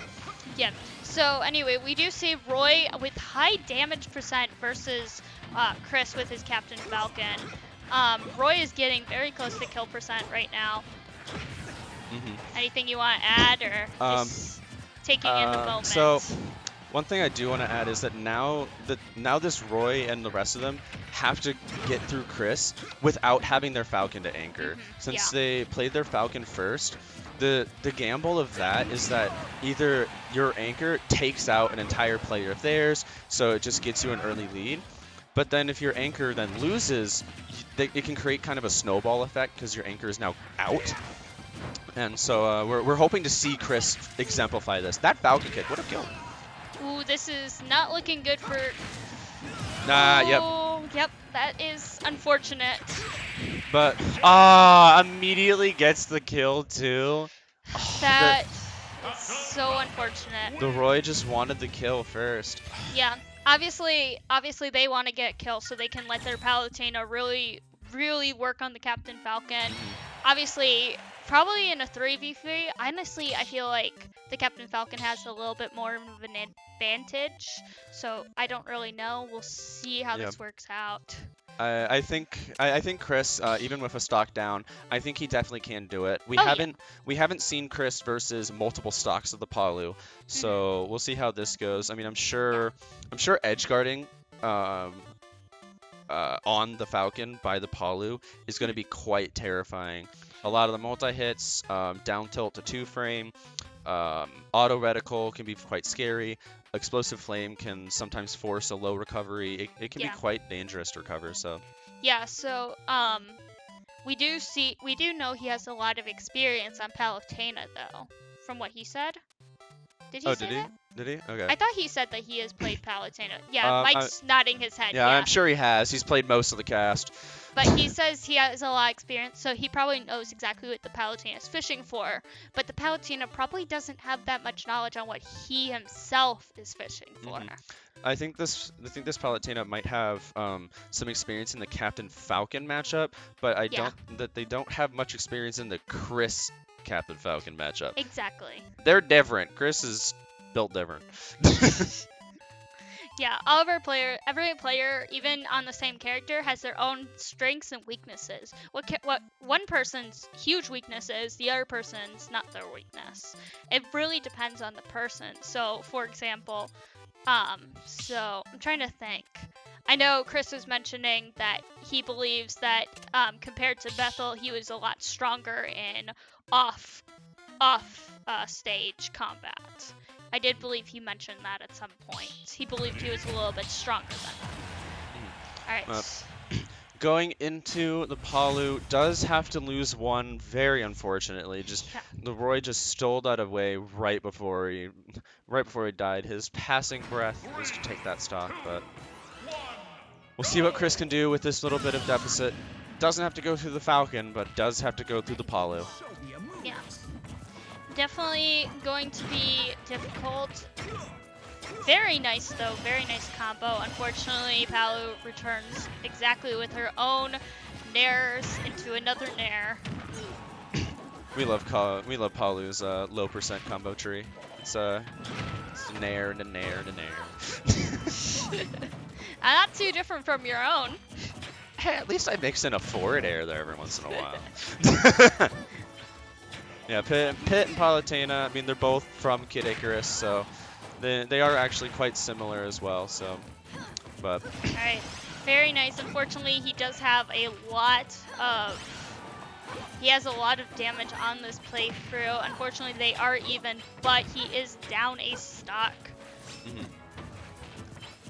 Yeah. So anyway, we do see Roy with high damage percent versus Chris with his Captain Falcon. Roy is getting very close to kill percent right now. Anything you want to add, or just taking in the moment? So One thing I do want to add is that now this Roy and the rest of them have to get through Chris without having their Falcon to anchor. Since they played their Falcon first, the gamble of that is that either your anchor takes out an entire player of theirs, so it just gets you an early lead. But then if your anchor then loses, it can create kind of a snowball effect because your anchor is now out. And so we're hoping to see Chris exemplify this. That Falcon kick would have killed. Ooh, this is not looking good for... Yep. Oh, yep, that is unfortunate. But, immediately gets the kill too. That is so unfortunate. The Roy just wanted the kill first. Yeah, obviously they want to get kills so they can let their Palutena really work on the Captain Falcon. Obviously, probably in a 3v3, honestly, I feel like the Captain Falcon has a little bit more of an advantage. So I don't really know. We'll see how this works out. I think Chris, even with a stock down, I think he definitely can do it. We haven't seen Chris versus multiple stocks of the Palu, so we'll see how this goes. I mean, I'm sure edge guarding on the Falcon by the Palu is going to be quite terrifying. A lot of the multi-hits, down tilt to 2-frame, auto reticle can be quite scary. Explosive Flame can sometimes force a low recovery. It can be quite dangerous to recover. So yeah, so we do know he has a lot of experience on Palutena though, from what he said. Did he say that? Did he? Okay. I thought he said that he has played Palutena. Yeah, Mike's nodding his head. Yeah, I'm sure he has. He's played most of the cast. But he says he has a lot of experience, so he probably knows exactly what the Palutena is fishing for. But the Palutena probably doesn't have that much knowledge on what he himself is fishing for. I think this Palutena might have some experience in the Captain Falcon matchup, but they don't have much experience in the Chris Captain Falcon matchup. Exactly. They're different. Chris is built different. Yeah, every player, even on the same character, has their own strengths and weaknesses. What one person's huge weakness is, the other person's not their weakness. It really depends on the person. So, for example, so I'm trying to think. I know Chris was mentioning that he believes that compared to Bethel, he was a lot stronger in off stage combat. I did believe he mentioned that at some point. He believed he was a little bit stronger than that. Alright. Going into the Palu does have to lose one, very unfortunately. The Roy just stole that away right before he died. His passing breath was to take that stock, but we'll see what Chris can do with this little bit of deficit. Doesn't have to go through the Falcon, but does have to go through the Palu. Yeah. Definitely going to be difficult. Very nice though, very nice combo. Unfortunately, Palu returns exactly with her own nairs into another nair. We love Palu's low percent combo tree. It's nair to nair to nair. Not too different from your own. Hey, at least I mix in a forward air there every once in a while. Yeah, Pit and Palutena, I mean, they're both from Kid Icarus, so they are actually quite similar as well, so, but... Alright, very nice. Unfortunately, he does have a lot of damage on this playthrough. Unfortunately, they are even, but he is down a stock.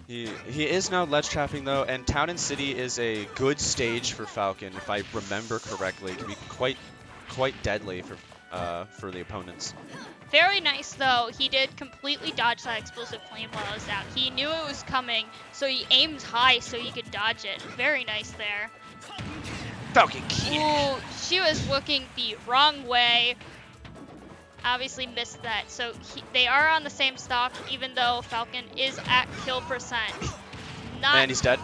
He is now ledge trapping though, and Town and City is a good stage for Falcon, if I remember correctly. It can be quite deadly for the opponents. Very nice though. He did completely dodge that explosive flame while it was out. He knew it was coming, so he aimed high so he could dodge it. Very nice there. Falcon kick. Ooh, she was looking the wrong way. Obviously missed that. So they are on the same stock, even though Falcon is at kill percent. And he's dead.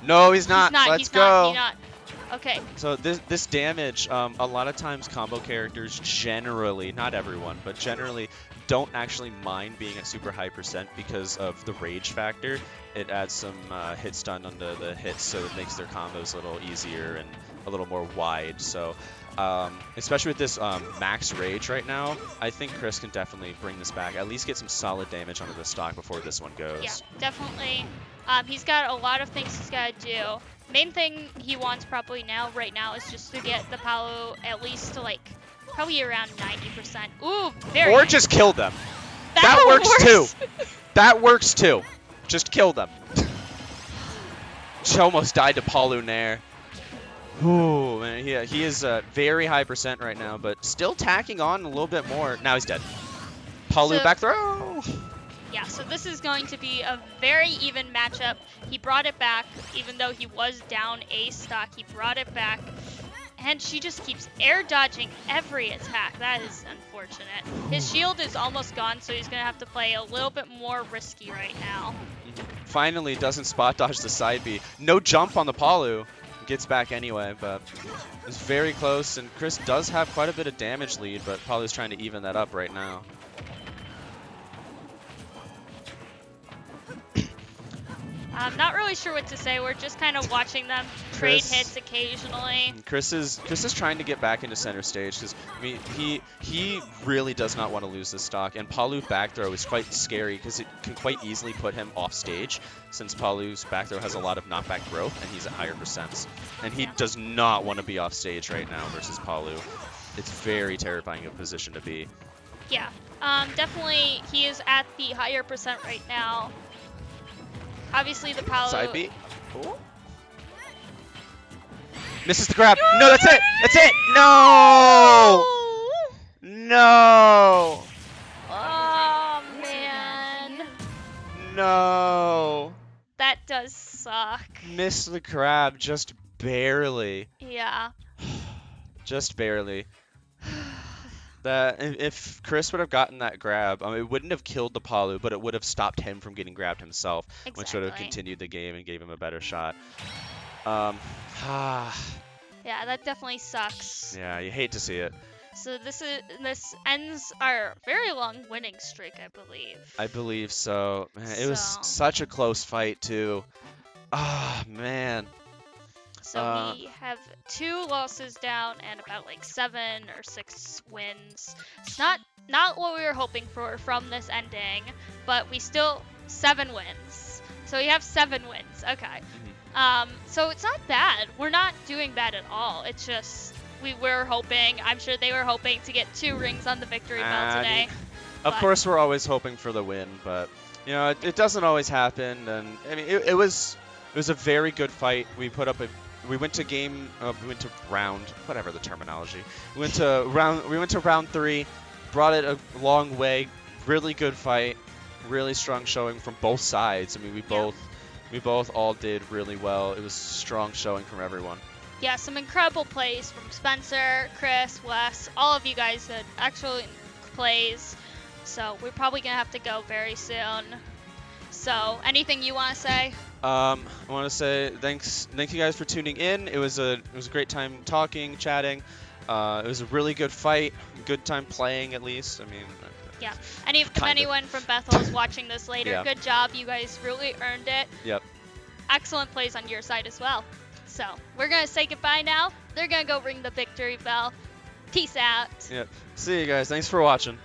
No, he's not. Let's go. He's not. Okay. So this damage, a lot of times combo characters generally, not everyone, but generally don't actually mind being at super high percent because of the rage factor. it adds some hit stun onto the hits, so it makes their combos a little easier and a little more wide. So especially with this max rage right now, I think Chris can definitely bring this back. At least get some solid damage onto the stock before this one goes. Yeah, definitely. He's got a lot of things he's got to do. Main thing he wants probably right now is just to get the Palu at least to like probably around 90%. Ooh, very Or nice. just kill them. That works too. That works too. Just kill them. She almost died to Palu Nair. Ooh, man, he is very high percent right now, but still tacking on a little bit more. Now he's dead. Palu So- back throw. Yeah, so this is going to be a very even matchup. He brought it back, even though he was down a stock. He brought it back, and she just keeps air dodging every attack. That is unfortunate. His shield is almost gone, so he's gonna have to play a little bit more risky right now. Finally doesn't spot dodge the side B. No jump on the Palu. Gets back anyway, but it's very close, and Chris does have quite a bit of damage lead, but Palu's trying to even that up right now. I'm not really sure what to say. We're just kind of watching them trade Chris- hits occasionally. And Chris is trying to get back into center stage because I mean he really does not want to lose this stock, and Palu back throw is quite scary because it can quite easily put him off stage since Palu's back throw has a lot of knockback growth and he's at higher percents, and he does not want to be off stage right now versus Palu. It's very terrifying a position to be. Yeah, definitely he is at the higher percent right now. Obviously the Palu. Side B. Ooh. Misses the grab. No, that's it. That's it. No. No. Oh man, No. that does suck. Missed the grab just barely. Yeah. Just barely. That if Chris would have gotten that grab, it wouldn't have killed the Palu, but it would have stopped him from getting grabbed himself, which would have Exactly. continued the game and gave him a better shot. Yeah, that definitely sucks. Yeah, you hate to see it. So this ends our very long winning streak, I believe. I believe so. Man, it was So- such a close fight too. Ah, man. So we have 2 losses down and about like 7 or 6 wins. It's not what we were hoping for from this ending, but we still 7 wins. So we have 7 wins. Okay. So it's not bad. We're not doing bad at all. It's just we were hoping. I'm sure they were hoping to get 2 rings on the victory bell I today. mean, Of but- course, we're always hoping for the win, but you know it doesn't always happen. And I mean, it was a very good fight. We went to round, whatever the terminology. We went to round 3, brought it a long way. Really good fight, really strong showing from both sides. I mean, we both all did really well. It was strong showing from everyone. Yeah, some incredible plays from Spencer, Chris, Wes, all of you guys did excellent plays. So we're probably gonna have to go very soon. So anything you want to say? I want to say thank you guys for tuning in. It was a great time talking, chatting. It was a really good fight, good time playing at least. I mean, Yeah. If Kind of. anyone from Bethel is watching this later, Yeah. good job. You guys really earned it. Yep. Excellent plays on your side as well. So we're gonna say goodbye now. They're gonna go ring the victory bell. Peace out. Yep. See you guys. Thanks for watching.